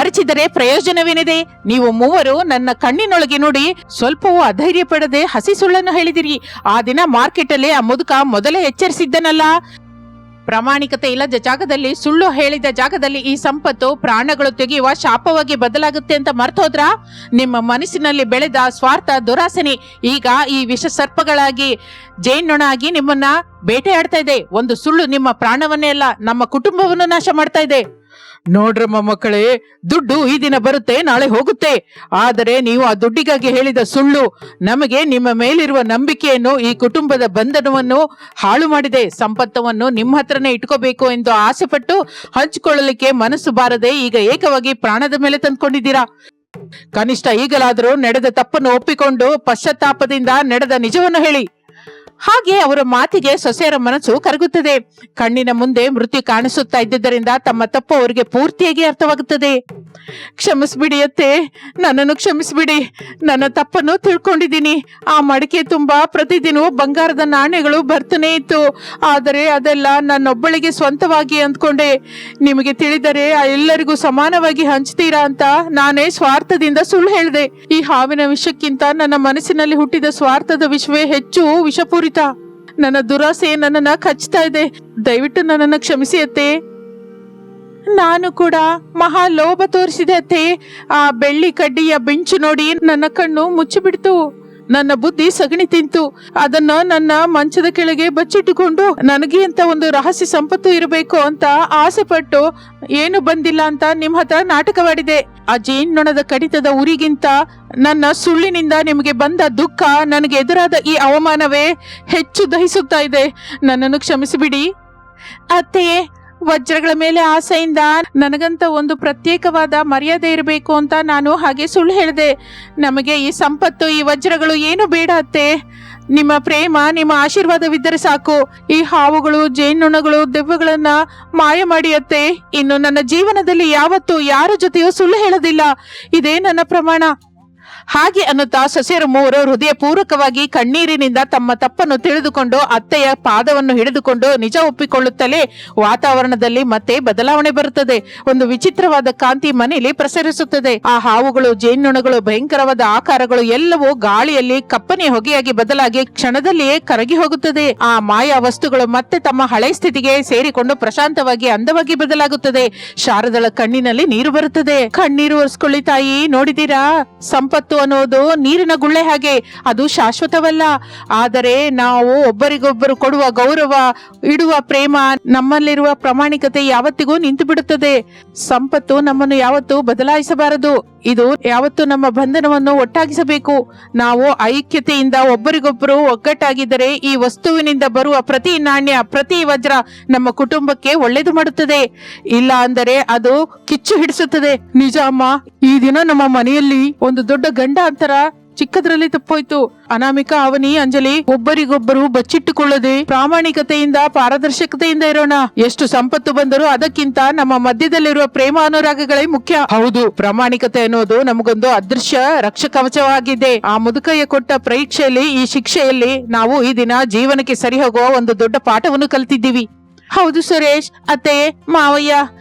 ಅರಚಿದರೆ ಪ್ರಯೋಜನವೇನಿದೆ? ನೀವು 3 ನನ್ನ ಕಣ್ಣಿನೊಳಗೆ ನೋಡಿ ಸ್ವಲ್ಪವೂ ಅಧೈರ್ಯ ಪಡದೆ ಹಸಿ ಸುಳ್ಳನ್ನು ಹೇಳಿದಿರಿ. ಆ ದಿನ ಮಾರ್ಕೆಟ್ ಅಲ್ಲಿ ಆ ಮುದುಕ ಮೊದಲೇ ಎಚ್ಚರಿಸಿದ್ದನಲ್ಲ. ಪ್ರಾಮಾಣಿಕತೆ ಇಲ್ಲದ ಜಾಗದಲ್ಲಿ, ಸುಳ್ಳು ಹೇಳಿದ ಜಾಗದಲ್ಲಿ ಈ ಸಂಪತ್ತು ಪ್ರಾಣಗಳು ತೆಗೆಯುವ ಶಾಪವಾಗಿ ಬದಲಾಗುತ್ತೆ ಅಂತ ಮರ್ತೋದ್ರ? ನಿಮ್ಮ ಮನಸ್ಸಿನಲ್ಲಿ ಬೆಳೆದ ಸ್ವಾರ್ಥ ದುರಾಸನೆ ಈಗ ಈ ವಿಷ ಸರ್ಪಗಳಾಗಿ ಜೇನ್ನೊಣ ಆಗಿ ನಿಮ್ಮನ್ನ ಬೇಟೆಯಾಡ್ತಾ ಇದೆ. ಒಂದು ಸುಳ್ಳು ನಿಮ್ಮ ಪ್ರಾಣವನ್ನೇ ಅಲ್ಲ, ನಮ್ಮ ಕುಟುಂಬವನ್ನು ನಾಶ ಮಾಡ್ತಾ ಇದೆ. ನೋಡ್ರಮ್ಮ ಮಕ್ಕಳೇ, ದುಡ್ಡು ಈ ದಿನ ಬರುತ್ತೆ, ನಾಳೆ ಹೋಗುತ್ತೆ. ಆದರೆ ನೀವು ಆ ದುಡ್ಡಿಗಾಗಿ ಹೇಳಿದ ಸುಳ್ಳು ನಮಗೆ ನಿಮ್ಮ ಮೇಲಿರುವ ನಂಬಿಕೆಯನ್ನು, ಈ ಕುಟುಂಬದ ಬಂಧನವನ್ನು ಹಾಳು ಮಾಡಿದೆ. ಸಂಪತ್ತವನ್ನು ನಿಮ್ಮ ಹತ್ರನೇ ಇಟ್ಕೋಬೇಕು ಎಂದು ಆಸೆ ಪಟ್ಟು ಹಂಚಿಕೊಳ್ಳಲಿಕ್ಕೆ ಮನಸ್ಸು ಬಾರದೆ ಈಗ ಏಕವಾಗಿ ಪ್ರಾಣದ ಮೇಲೆ ತಂದ್ಕೊಂಡಿದ್ದೀರಾ. ಕನಿಷ್ಠ ಈಗಲಾದರೂ ನಡೆದ ತಪ್ಪನ್ನು ಒಪ್ಪಿಕೊಂಡು ಪಶ್ಚಾತ್ತಾಪದಿಂದ ನಡೆದ ನಿಜವನ್ನು ಹೇಳಿ. ಹಾಗೆ ಅವರ ಮಾತಿಗೆ ಸೊಸೆಯರ ಮನಸ್ಸು ಕರಗುತ್ತದೆ. ಕಣ್ಣಿನ ಮುಂದೆ ಮೃತ್ಯು ಕಾಣಿಸುತ್ತಾ ಇದ್ದುದರಿಂದ ತಮ್ಮ ತಪ್ಪು ಅವರಿಗೆ ಪೂರ್ತಿಯಾಗಿ ಅರ್ಥವಾಗುತ್ತದೆ. ಕ್ಷಮಿಸ್ಬಿಡಿ ಅತ್ತೆ, ನನ್ನನ್ನು ಕ್ಷಮಿಸ್ಬಿಡಿ. ನನ್ನ ತಪ್ಪನ್ನು ತಿಳ್ಕೊಂಡಿದ್ದೀನಿ. ಆ ಮಡಿಕೆ ತುಂಬಾ ಪ್ರತಿದಿನವೂ ಬಂಗಾರದ ನಾಣ್ಯಗಳು ಬರ್ತಾನೆ ಇತ್ತು. ಆದರೆ ಅದೆಲ್ಲ ನನ್ನೊಬ್ಬಳಿಗೆ ಸ್ವಂತವಾಗಿ ಅಂದ್ಕೊಂಡೆ. ನಿಮಗೆ ತಿಳಿದರೆ ಎಲ್ಲರಿಗೂ ಸಮಾನವಾಗಿ ಹಂಚ್ತೀರಾ ಅಂತ ನಾನೇ ಸ್ವಾರ್ಥದಿಂದ ಸುಳ್ಳು ಹೇಳಿದೆ. ಈ ಹಾವಿನ ವಿಷಕ್ಕಿಂತ ನನ್ನ ಮನಸ್ಸಿನಲ್ಲಿ ಹುಟ್ಟಿದ ಸ್ವಾರ್ಥದ ವಿಷವೇ ಹೆಚ್ಚು ವಿಷಪೂರಿತ. ನನ್ನ ದುರಾಸೆ ನನ್ನನ್ನ ಕಚ್ತಾ ಇದೆ. ದಯವಿಟ್ಟು ನನ್ನನ್ನು ಕ್ಷಮಿಸಿ ಅತ್ತೆ. ನಾನು ಕೂಡ ಮಹಾ ಲೋಭ ತೋರಿಸಿದೆ ಅತ್ತೆ. ಆ ಬೆಳ್ಳಿ ಕಡ್ಡಿಯ ಬೆಂಚು ನೋಡಿ ನನ್ನ ಕಣ್ಣು ಮುಚ್ಚಿಬಿಡ್ತು. ನನ್ನ ಬುದ್ಧಿ ಸಗಣಿ ತಿಂತು. ಅದನ್ನ ನನ್ನ ಮಂಚದ ಕೆಳಗೆ ಬಚ್ಚಿಟ್ಟುಕೊಂಡು ನನಗೆ ಅಂತ ಒಂದು ರಹಸ್ಯ ಸಂಪತ್ತು ಇರಬೇಕು ಅಂತ ಆಸೆ ಪಟ್ಟು ಏನು ಬಂದಿಲ್ಲ ಅಂತ ನಿಮ್ ಹತ್ರ ನಾಟಕವಾಡಿದೆ. ಆ ಜೇನ್ನೊಣದ ಕಡಿತದ ಉರಿಗಿಂತ ನನ್ನ ಸುಳ್ಳಿನಿಂದ ನಿಮಗೆ ಬಂದ ದುಃಖ, ನನಗೆ ಎದುರಾದ ಈ ಅವಮಾನವೇ ಹೆಚ್ಚು ದಹಿಸುತ್ತಾ ಇದೆ. ನನ್ನನ್ನು ಕ್ಷಮಿಸಿಬಿಡಿ ಅತ್ತೆ. ವಜ್ರಗಳ ಮೇಲೆ ಆಸೆಯಿಂದ ನನಗಂತ ಒಂದು ಪ್ರತ್ಯೇಕವಾದ ಮರ್ಯಾದೆ ಇರಬೇಕು ಅಂತ ನಾನು ಹಾಗೆ ಸುಳ್ಳು ಹೇಳಿದೆ. ನಮಗೆ ಈ ಸಂಪತ್ತು, ಈ ವಜ್ರಗಳು ಏನು ಬೇಡ ಅತ್ತೆ. ನಿಮ್ಮ ಪ್ರೇಮ, ನಿಮ್ಮ ಆಶೀರ್ವಾದವಿದ್ದರೆ ಸಾಕು. ಈ ಹಾವುಗಳು, ಜೇನ್ನೊಣಗಳು, ದೆವ್ವಗಳನ್ನ ಮಾಯ ಮಾಡಿ ಅತ್ತೆ. ಇನ್ನು ನನ್ನ ಜೀವನದಲ್ಲಿ ಯಾವತ್ತೂ ಯಾರ ಜೊತೆಯೂ ಸುಳ್ಳು ಹೇಳೋದಿಲ್ಲ. ಇದೇ ನನ್ನ ಪ್ರಮಾಣ. ಹಾಗೆ ಅನ್ನುತ್ತಾ ಸೊಸೆಯರು ಮೂವರು ಹೃದಯ ಪೂರ್ವಕವಾಗಿ ಕಣ್ಣೀರಿನಿಂದ ತಮ್ಮ ತಪ್ಪನ್ನು ತಿಳಿದುಕೊಂಡು ಅತ್ತೆಯ ಪಾದವನ್ನು ಹಿಡಿದುಕೊಂಡು ನಿಜ ಒಪ್ಪಿಕೊಳ್ಳುತ್ತಲೇ ವಾತಾವರಣದಲ್ಲಿ ಮತ್ತೆ ಬದಲಾವಣೆ ಬರುತ್ತದೆ. ಒಂದು ವಿಚಿತ್ರವಾದ ಕಾಂತಿ ಮನೆಯಲ್ಲಿ ಪ್ರಸರಿಸುತ್ತದೆ. ಆ ಹಾವುಗಳು, ಜೇನುನೊಣಗಳು, ಭಯಂಕರವಾದ ಆಕಾರಗಳು ಎಲ್ಲವೂ ಗಾಳಿಯಲ್ಲಿ ಕಪ್ಪನೆ ಹೊಗೆಯಾಗಿ ಬದಲಾಗಿ ಕ್ಷಣದಲ್ಲಿಯೇ ಕರಗಿ ಹೋಗುತ್ತದೆ. ಆ ಮಾಯಾ ವಸ್ತುಗಳು ಮತ್ತೆ ತಮ್ಮ ಹಳೆ ಸ್ಥಿತಿಗೆ ಸೇರಿಕೊಂಡು ಪ್ರಶಾಂತವಾಗಿ ಅಂದವಾಗಿ ಬದಲಾಗುತ್ತದೆ. ಶಾರದಳ ಕಣ್ಣಿನಲ್ಲಿ ನೀರು ಬರುತ್ತದೆ. ಕಣ್ಣೀರು ಒರೆಸ್ಕೊಳ್ಳಿ ತಾಯಿ, ನೋಡಿದೀರಾ, ಸಂಪತ್ತು ಅನ್ನೋದು ನೀರಿನ ಗುಳ್ಳೆ ಹಾಗೆ, ಅದು ಶಾಶ್ವತವಲ್ಲ. ಆದರೆ ನಾವು ಒಬ್ಬರಿಗೊಬ್ಬರು ಕೊಡುವ ಗೌರವ, ಇಡುವ ಪ್ರೇಮ, ನಮ್ಮಲ್ಲಿರುವ ಪ್ರಾಮಾಣಿಕತೆ ಯಾವತ್ತಿಗೂ ನಿಂತು ಬಿಡುತ್ತದೆ. ಸಂಪತ್ತು ನಮ್ಮನ್ನು ಯಾವತ್ತೂ ಬದಲಾಯಿಸಬಾರದು. ಇದು ಯಾವತ್ತು ನಮ್ಮ ಬಂಧನವನ್ನು ಒಟ್ಟಾಗಿಸಬೇಕು. ನಾವು ಐಕ್ಯತೆಯಿಂದ ಒಬ್ಬರಿಗೊಬ್ಬರು ಒಗ್ಗಟ್ಟಾಗಿದ್ದರೆ ಈ ವಸ್ತುವಿನಿಂದ ಬರುವ ಪ್ರತಿ ನಾಣ್ಯ, ಪ್ರತಿ ವಜ್ರ ನಮ್ಮ ಕುಟುಂಬಕ್ಕೆ ಒಳ್ಳೇದು ಮಾಡುತ್ತದೆ. ಇಲ್ಲ ಅಂದರೆ ಅದು ಕಿಚ್ಚು ಹಿಡಿಸುತ್ತದೆ. ನಿಜ ಅಮ್ಮ, ಈ ದಿನ ನಮ್ಮ ಮನೆಯಲ್ಲಿ ಒಂದು ದೊಡ್ಡ ಗಂಡಾಂತರ ಚಿಕ್ಕದ್ರಲ್ಲಿ ತಪ್ಪೋಯ್ತು. ಅನಾಮಿಕ, ಅವನಿ, ಅಂಜಲಿ ಒಬ್ಬರಿಗೊಬ್ಬರು ಬಚ್ಚಿಟ್ಟುಕೊಳ್ಳದೆ ಪ್ರಾಮಾಣಿಕತೆಯಿಂದ, ಪಾರದರ್ಶಕತೆಯಿಂದ ಇರೋಣ. ಎಷ್ಟು ಸಂಪತ್ತು ಬಂದರೂ ಅದಕ್ಕಿಂತ ನಮ್ಮ ಮಧ್ಯದಲ್ಲಿರುವ ಪ್ರೇಮ ಅನುರಾಗಗಳೇ ಮುಖ್ಯ. ಹೌದು, ಪ್ರಾಮಾಣಿಕತೆ ಅನ್ನೋದು ನಮಗೊಂದು ಅದೃಶ್ಯ ರಕ್ಷಕವಚವಾಗಿದೆ. ಆ ಮುದುಕಯ್ಯ ಕೊಟ್ಟ ಪರೀಕ್ಷೆಯಲ್ಲಿ, ಈ ಶಿಕ್ಷೆಯಲ್ಲಿ ನಾವು ಈ ದಿನ ಜೀವನಕ್ಕೆ ಸರಿ ಹೋಗುವ ಒಂದು ದೊಡ್ಡ ಪಾಠವನ್ನು ಕಲಿತಿದ್ದೀವಿ. ಹೌದು ಸುರೇಶ್, ಅತ್ತೆ, ಮಾವಯ್ಯ,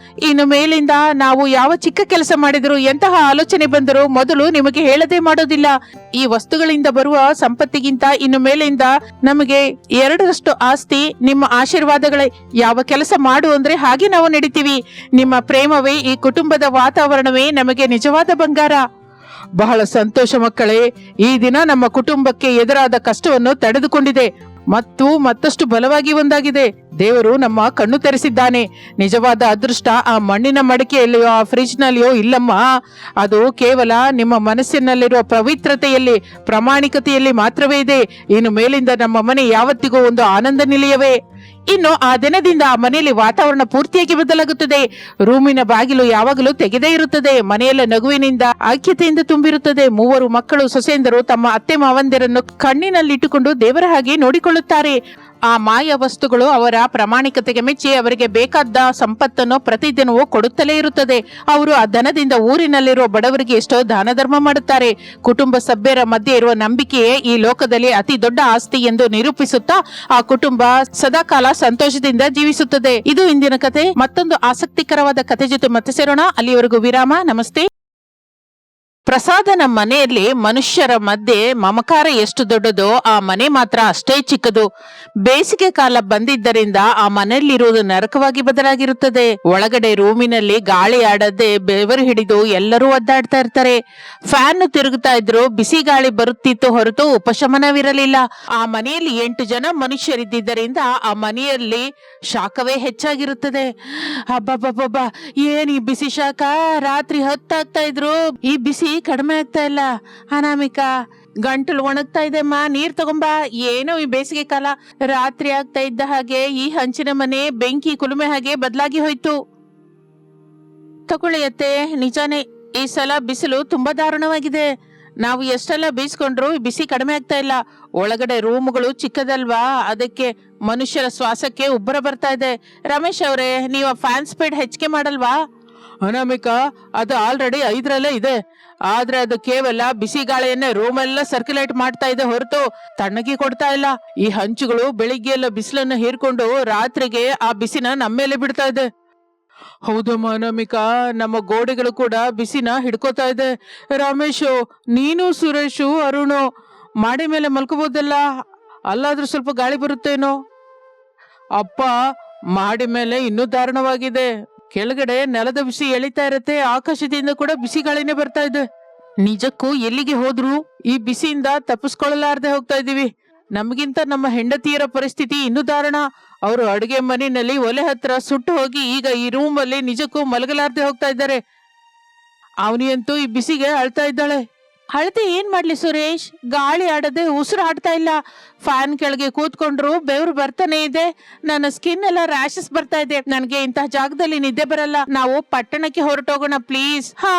ಇನ್ನು ಮೇಲಿಂದ ನಾವು ಯಾವ ಚಿಕ್ಕ ಕೆಲಸ ಮಾಡಿದ್ರು, ಎಂತಹ ಆಲೋಚನೆ ಬಂದರೂ ಮೊದಲು ನಿಮಗೆ ಹೇಳದೆ ಮಾಡೋದಿಲ್ಲ. ಈ ವಸ್ತುಗಳಿಂದ ಬರುವ ಸಂಪತ್ತಿಗಿಂತ ಇನ್ನು ಮೇಲಿಂದ ನಮಗೆ 2ರಷ್ಟು ಆಸ್ತಿ ನಿಮ್ಮ ಆಶೀರ್ವಾದಗಳೇ. ಯಾವ ಕೆಲಸ ಮಾಡು ಅಂದ್ರೆ ಹಾಗೆ ನಾವು ನಡಿತೀವಿ. ನಿಮ್ಮ ಪ್ರೇಮವೇ, ಈ ಕುಟುಂಬದ ವಾತಾವರಣವೇ ನಮಗೆ ನಿಜವಾದ ಬಂಗಾರ. ಬಹಳ ಸಂತೋಷ ಮಕ್ಕಳೇ. ಈ ದಿನ ನಮ್ಮ ಕುಟುಂಬಕ್ಕೆ ಎದುರಾದ ಕಷ್ಟವನ್ನು ತಡೆದುಕೊಂಡಿದೆ ಮತ್ತು ಮತ್ತಷ್ಟು ಬಲವಾಗಿ ಒಂದಾಗಿದೆ. ದೇವರು ನಮ್ಮ ಕಣ್ಣು ತೆರೆಸಿದ್ದಾನೆ. ನಿಜವಾದ ಅದೃಷ್ಟ ಆ ಮಣ್ಣಿನ ಮಡಿಕೆಯಲ್ಲಿಯೋ ಆ ಫ್ರಿಜ್ ನಲ್ಲಿಯೋ ಇಲ್ಲಮ್ಮ. ಅದು ಕೇವಲ ನಿಮ್ಮ ಮನಸ್ಸಿನಲ್ಲಿರುವ ಪವಿತ್ರತೆಯಲ್ಲಿ, ಪ್ರಾಮಾಣಿಕತೆಯಲ್ಲಿ ಮಾತ್ರವೇ ಇದೆ. ಇನ್ನು ಮೇಲಿಂದ ನಮ್ಮ ಮನೆ ಯಾವತ್ತಿಗೂ ಒಂದು ಆನಂದ ನಿಲಯವೇ. ಇನ್ನು ಆ ದಿನದಿಂದ ಆ ಮನೆಯಲ್ಲಿ ವಾತಾವರಣ ಪೂರ್ತಿಯಾಗಿ ಬದಲಾಗುತ್ತದೆ. ರೂಮಿನ ಬಾಗಿಲು ಯಾವಾಗಲೂ ತೆಗೆದೇ ಇರುತ್ತದೆ. ಮನೆಯಲ್ಲ ನಗುವಿನಿಂದ, ಐಕ್ಯತೆಯಿಂದ ತುಂಬಿರುತ್ತದೆ. 3 ಮಕ್ಕಳು, ಸೊಸೆಯಂದರು ತಮ್ಮ ಅತ್ತೆ ಮಾವಂದಿರನ್ನು ಕಣ್ಣಿನಲ್ಲಿಟ್ಟುಕೊಂಡು ದೇವರ ಹಾಗೆ ನೋಡಿಕೊಳ್ಳುತ್ತಾರೆ. ಆ ಮಾಯ ವಸ್ತುಗಳು ಅವರ ಪ್ರಾಮಾಣಿಕತೆಗೆ ಮೆಚ್ಚಿ ಅವರಿಗೆ ಬೇಕಾದ ಸಂಪತ್ತನ್ನು ಪ್ರತಿದಿನವೂ ಕೊಡುತ್ತಲೇ ಇರುತ್ತದೆ. ಅವರು ಆ ಧನದಿಂದ ಊರಿನಲ್ಲಿರುವ ಬಡವರಿಗೆ ಎಷ್ಟೋ ದಾನ ಧರ್ಮ ಮಾಡುತ್ತಾರೆ. ಕುಟುಂಬ ಸಭ್ಯರ ಮಧ್ಯೆ ಇರುವ ನಂಬಿಕೆಯೇ ಈ ಲೋಕದಲ್ಲಿ ಅತಿ ದೊಡ್ಡ ಆಸ್ತಿ ಎಂದು ನಿರೂಪಿಸುತ್ತಾ ಆ ಕುಟುಂಬ ಸದಾಕಾಲ ಸಂತೋಷದಿಂದ ಜೀವಿಸುತ್ತದೆ. ಇದು ಇಂದಿನ ಕತೆ. ಮತ್ತೊಂದು ಆಸಕ್ತಿಕರವಾದ ಕತೆ ಜೊತೆ ಮತ್ತೆ ಸೇರೋಣ. ಅಲ್ಲಿಯವರೆಗೂ ವಿರಾಮ. ನಮಸ್ತೆ. ಪ್ರಸಾದನ ಮನೆಯಲ್ಲಿ ಮನುಷ್ಯರ ಮಧ್ಯೆ ಮಮಕಾರ ಎಷ್ಟು ದೊಡ್ಡದೋ ಆ ಮನೆ ಮಾತ್ರ ಅಷ್ಟೇ ಚಿಕ್ಕದು. ಬೇಸಿಗೆ ಕಾಲ ಬಂದಿದ್ದರಿಂದ ಆ ಮನೆಯಲ್ಲಿರುವುದು ನರಕವಾಗಿ ಬದಲಾಗಿರುತ್ತದೆ. ಒಳಗಡೆ ರೂಮಿನಲ್ಲಿ ಗಾಳಿ ಆಡದೆ ಬೆವರು ಹಿಡಿದು ಎಲ್ಲರೂ ಒದ್ದಾಡ್ತಾ ಇರ್ತಾರೆ. ಫ್ಯಾನ್ ತಿರುಗುತ್ತಾ ಇದ್ರು, ಬಿಸಿ ಗಾಳಿ ಬರುತ್ತಿತ್ತು ಹೊರತು ಉಪಶಮನವಿರಲಿಲ್ಲ. ಆ ಮನೆಯಲ್ಲಿ 8 ಜನ ಮನುಷ್ಯರಿದ್ದರಿಂದ ಆ ಮನೆಯಲ್ಲಿ ಶಾಖವೇ ಹೆಚ್ಚಾಗಿರುತ್ತದೆ. ಹಬ್ಬಬ್ಬಬ್ಬ, ಏನ್ ಈ ಬಿಸಿ ಶಾಖ! ರಾತ್ರಿ ಹೊತ್ತಾಗ್ತಾ ಇದ್ರು, ಈ ಬಿಸಿ ಕಡಿಮೆ ಆಗ್ತಾ ಇಲ್ಲ. ಅನಾಮಿಕ, ಗಂಟಲು ಒಣಗ್ತಾ ಇದೆಮ್ಮ, ನೀರ್ ತಗೊಂಬಾ. ಏನೋ ಈ ಬೇಸಿಗೆ ಕಾಲ, ರಾತ್ರಿ ಆಗ್ತಾ ಇದ್ದ ಹಾಗೆ ಈ ಹಂಚಿನ ಮನೆ ಬೆಂಕಿ ಕುಲುಮೆ ಹಾಗೆ ಬದಲಾಗಿ ಹೋಯ್ತು. ತಗೊಳ್ಳಿ ಅತ್ತೆ, ನಿಜಾನೇ ಈ ಸಲ ಬಿಸಿಲು ತುಂಬಾ ದಾರುಣವಾಗಿದೆ. ನಾವು ಎಷ್ಟೆಲ್ಲ ಬೀಸ್ಕೊಂಡ್ರು ಈ ಬಿಸಿ ಕಡಿಮೆ ಆಗ್ತಾ ಇಲ್ಲ. ಒಳಗಡೆ ರೂಮ್ಗಳು ಚಿಕ್ಕದಲ್ವಾ, ಅದಕ್ಕೆ ಮನುಷ್ಯರ ಶ್ವಾಸಕ್ಕೆ ಉಬ್ಬರ ಬರ್ತಾ ಇದೆ. ರಮೇಶ್ ಅವರೇ, ನೀವು ಫ್ಯಾನ್ ಸ್ಪೀಡ್ ಹೆಚ್ಚಿಗೆ ಮಾಡಲ್ವಾ? ಅನಾಮಿಕ, ಅದು ಆಲ್ರೆಡಿ 5ರಲ್ಲೇ ಇದೆ. ಆದ್ರೆ ಅದು ಕೇವಲ ಬಿಸಿ ಗಾಳಿಯನ್ನೇ ರೂಮೆಲ್ಲ ಸರ್ಕ್ಯುಲೇಟ್ ಮಾಡ್ತಾ ಇದೆ ಹೊರತು ತಣ್ಣಗಿ ಕೊಡ್ತಾ ಇಲ್ಲ. ಈ ಹಂಚುಗಳು ಬೆಳಿಗ್ಗೆ ಎಲ್ಲ ಬಿಸಿಲನ್ನು ಹೀರ್ಕೊಂಡು ರಾತ್ರಿಗೆ ಆ ಬಿಸಿನ ನಮ್ಮೇಲೆ ಬಿಡ್ತಾ ಇದೆ. ಹೌದಮ್ಮ ಅನಾಮಿಕ, ನಮ್ಮ ಗೋಡೆಗಳು ಕೂಡ ಬಿಸಿನ ಹಿಡ್ಕೋತಾ ಇದೆ. ರಮೇಶು, ನೀನು, ಸುರೇಶು, ಅರುಣು ಮಾಡಿ ಮೇಲೆ ಮಲ್ಕೋಬಹುದಲ್ಲ, ಅಲ್ಲಾದ್ರೂ ಸ್ವಲ್ಪ ಗಾಳಿ ಬರುತ್ತೇನೋ? ಅಪ್ಪ, ಮಾಡಿ ಮೇಲೆ ಇನ್ನೂ ದಾರುಣವಾಗಿದೆ. ಕೆಳಗಡೆ ನೆಲದ ಬಿಸಿ ಎಳಿತಾ ಇರತ್ತೆ, ಆಕಾಶದಿಂದ ಕೂಡ ಬಿಸಿ ಗಾಳಿನೇ ಬರ್ತಾ ಇದೆ. ನಿಜಕ್ಕೂ ಎಲ್ಲಿಗೆ ಹೋದ್ರು ಈ ಬಿಸಿಯಿಂದ ತಪ್ಪಿಸ್ಕೊಳ್ಳಲಾರ್ದೆ ಹೋಗ್ತಾ ಇದೀವಿ. ನಮಗಿಂತ ನಮ್ಮ ಹೆಂಡತಿಯರ ಪರಿಸ್ಥಿತಿ ಇನ್ನೂ ದಾರುಣ. ಅವರು ಅಡುಗೆ ಮನೆಯಲ್ಲಿ ಒಲೆ ಹತ್ರ ಸುಟ್ಟು ಹೋಗಿ ಈಗ ಈ ರೂಮ್ ಅಲ್ಲಿ ನಿಜಕ್ಕೂ ಮಲಗಲಾರ್ದೆ ಹೋಗ್ತಾ ಇದ್ದಾರೆ. ಅವನಿಯಂತೂ ಈ ಬಿಸಿಗೆ ಅಳ್ತಾ ಇದ್ದಾಳೆ. ಅಳತೆ ಏನ್ ಮಾಡ್ಲಿ ಸುರೇಶ್, ಗಾಳಿ ಆಡದೆ ಉಸಿರು ಆಡ್ತಾ ಇಲ್ಲ. ಫ್ಯಾನ್ ಕೆಳಗೆ ಕೂತ್ಕೊಂಡ್ರು ಬೆವರು ಬರ್ತಾನೆ ಇದೆ. ನನ್ನ ಸ್ಕಿನ್ ಎಲ್ಲ ರ್ಯಾಶಸ್ ಬರ್ತಾ ಇದೆ. ನನ್ಗೆ ಇಂತಹ ಜಾಗದಲ್ಲಿ ನಿದ್ದೆ ಬರಲ್ಲ. ನಾವು ಪಟ್ಟಣಕ್ಕೆ ಹೊರಟೋಗೋಣ ಪ್ಲೀಸ್. ಹಾ,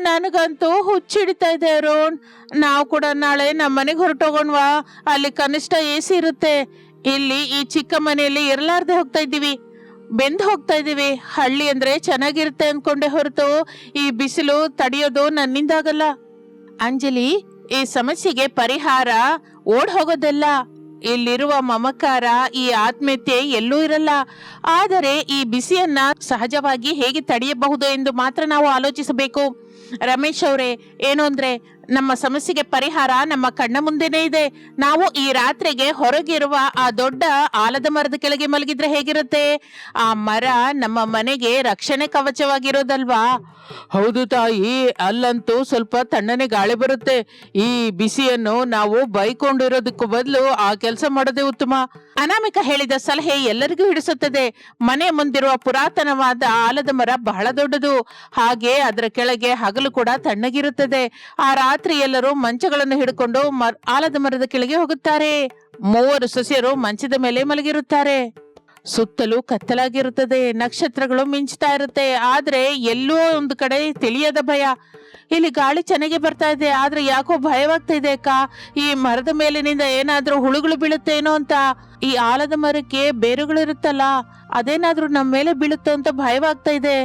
ನನಗಂತೂ ಹುಚ್ಚಿಡಿತಾ ಇದೆ ಅರುಣ್. ನಾವು ಕೂಡ ನಾಳೆ ನಮ್ಮ ಮನೆಗೆ ಹೊರಟೋಗೋಣವಾ? ಅಲ್ಲಿ ಕನಿಷ್ಠ AC ಇರುತ್ತೆ. ಇಲ್ಲಿ ಈ ಚಿಕ್ಕ ಮನೆಯಲ್ಲಿ ಇರಲಾರ್ದೆ ಹೋಗ್ತಾ ಇದ್ದೀವಿ, ಬೆಂದು ಹೋಗ್ತಾ ಇದೀವಿ. ಹಳ್ಳಿ ಅಂದ್ರೆ ಚೆನ್ನಾಗಿರುತ್ತೆ ಅನ್ಕೊಂಡೆ ಹೊರತು ಈ ಬಿಸಿಲು ತಡೆಯೋದು ನನ್ನಿಂದಾಗಲ್ಲ. ಅಂಜಲಿ, ಈ ಸಮಸ್ಯೆಗೆ ಪರಿಹಾರ ಓಡ್ ಹೋಗೋದಲ್ಲ, ಇಲ್ಲಿರುವ ಮಮಕಾರ, ಈ ಆತ್ಮೀಯತೆ ಎಲ್ಲೂ ಇರಲ್ಲ. ಆದರೆ ಈ ಬಿಸಿಯನ್ನ ಸಹಜವಾಗಿ ಹೇಗೆ ತಡೆಯಬಹುದು ಎಂದು ಮಾತ್ರ ನಾವು ಆಲೋಚಿಸಬೇಕು. ರಮೇಶ್ ಅವರೇ, ಏನು ಅಂದ್ರೆ ನಮ್ಮ ಸಮಸ್ಯೆಗೆ ಪರಿಹಾರ ನಮ್ಮ ಕಣ್ಣ ಮುಂದೆನೇ ಇದೆ. ನಾವು ಈ ರಾತ್ರಿಗೆ ಹೊರಗಿರುವ ಆ ದೊಡ್ಡ ಆಲದ ಮರದ ಕೆಳಗೆ ಮಲಗಿದ್ರೆ ಹೇಗಿರುತ್ತೆ? ಆ ಮರ ನಮ್ಮ ಮನೆಗೆ ರಕ್ಷಣೆ ಕವಚವಾಗಿರೋದಲ್ವಾ? ಹೌದು ತಾಯಿ, ಅಲ್ಲಂತೂ ಸ್ವಲ್ಪ ತಣ್ಣನೆ ಗಾಳಿ ಬರುತ್ತೆ. ಈ ಬಿಸಿಯನ್ನು ನಾವು ಬೈಕೊಂಡಿರೋದಕ್ಕೂ ಬದಲು ಆ ಕೆಲಸ ಮಾಡೋದೇ ಉತ್ತಮ. ಅನಾಮಿಕ ಹೇಳಿದ ಸಲಹೆ ಎಲ್ಲರಿಗೂ ಹಿಡಿಸುತ್ತದೆ. ಮನೆ ಮುಂದಿರುವ ಪುರಾತನವಾದ ಆಲದ ಮರ ಬಹಳ ದೊಡ್ಡದು, ಹಾಗೆ ಅದರ ಕೆಳಗೆ ಹಗಲು ಕೂಡ ತಣ್ಣಗಿರುತ್ತದೆ. ಆ ರಾತ್ರಿ ಎಲ್ಲರೂ ಮಂಚಗಳನ್ನು ಹಿಡ್ಕೊಂಡು ಆಲದ ಮರದ ಕೆಳಗೆ ಹೋಗುತ್ತಾರೆ. ಮೂವರು ಸೊಸೆಯರು ಮಂಚದ ಮೇಲೆ ಮಲಗಿರುತ್ತಾರೆ. ಸುತ್ತಲೂ ಕತ್ತಲಾಗಿರುತ್ತದೆ, ನಕ್ಷತ್ರಗಳು ಮಿಂಚ್ತಾ ಇರುತ್ತೆ. ಆದ್ರೆ ಎಲ್ಲೋ ಒಂದು ಕಡೆ ತಿಳಿಯದ ಭಯ. ಇಲ್ಲಿ ಗಾಳಿ ಚೆನ್ನಾಗಿ ಬರ್ತಾ ಇದೆ, ಆದ್ರೆ ಯಾಕೋ ಭಯವಾಗ್ತಾ ಇದೆ ಅಕ್ಕ. ಈ ಮರದ ಮೇಲಿನಿಂದ ಏನಾದ್ರೂ ಹುಳುಗಳು ಬೀಳುತ್ತೇನೋ ಅಂತ. ಈ ಆಲದ ಮರಕ್ಕೆ ಬೇರುಗಳಿರುತ್ತಲ್ಲ, ಅದೇನಾದ್ರೂ ನಮ್ಮ ಮೇಲೆ ಬೀಳುತ್ತೋ ಅಂತ ಭಯವಾಗ್ತಾ ಇದೆ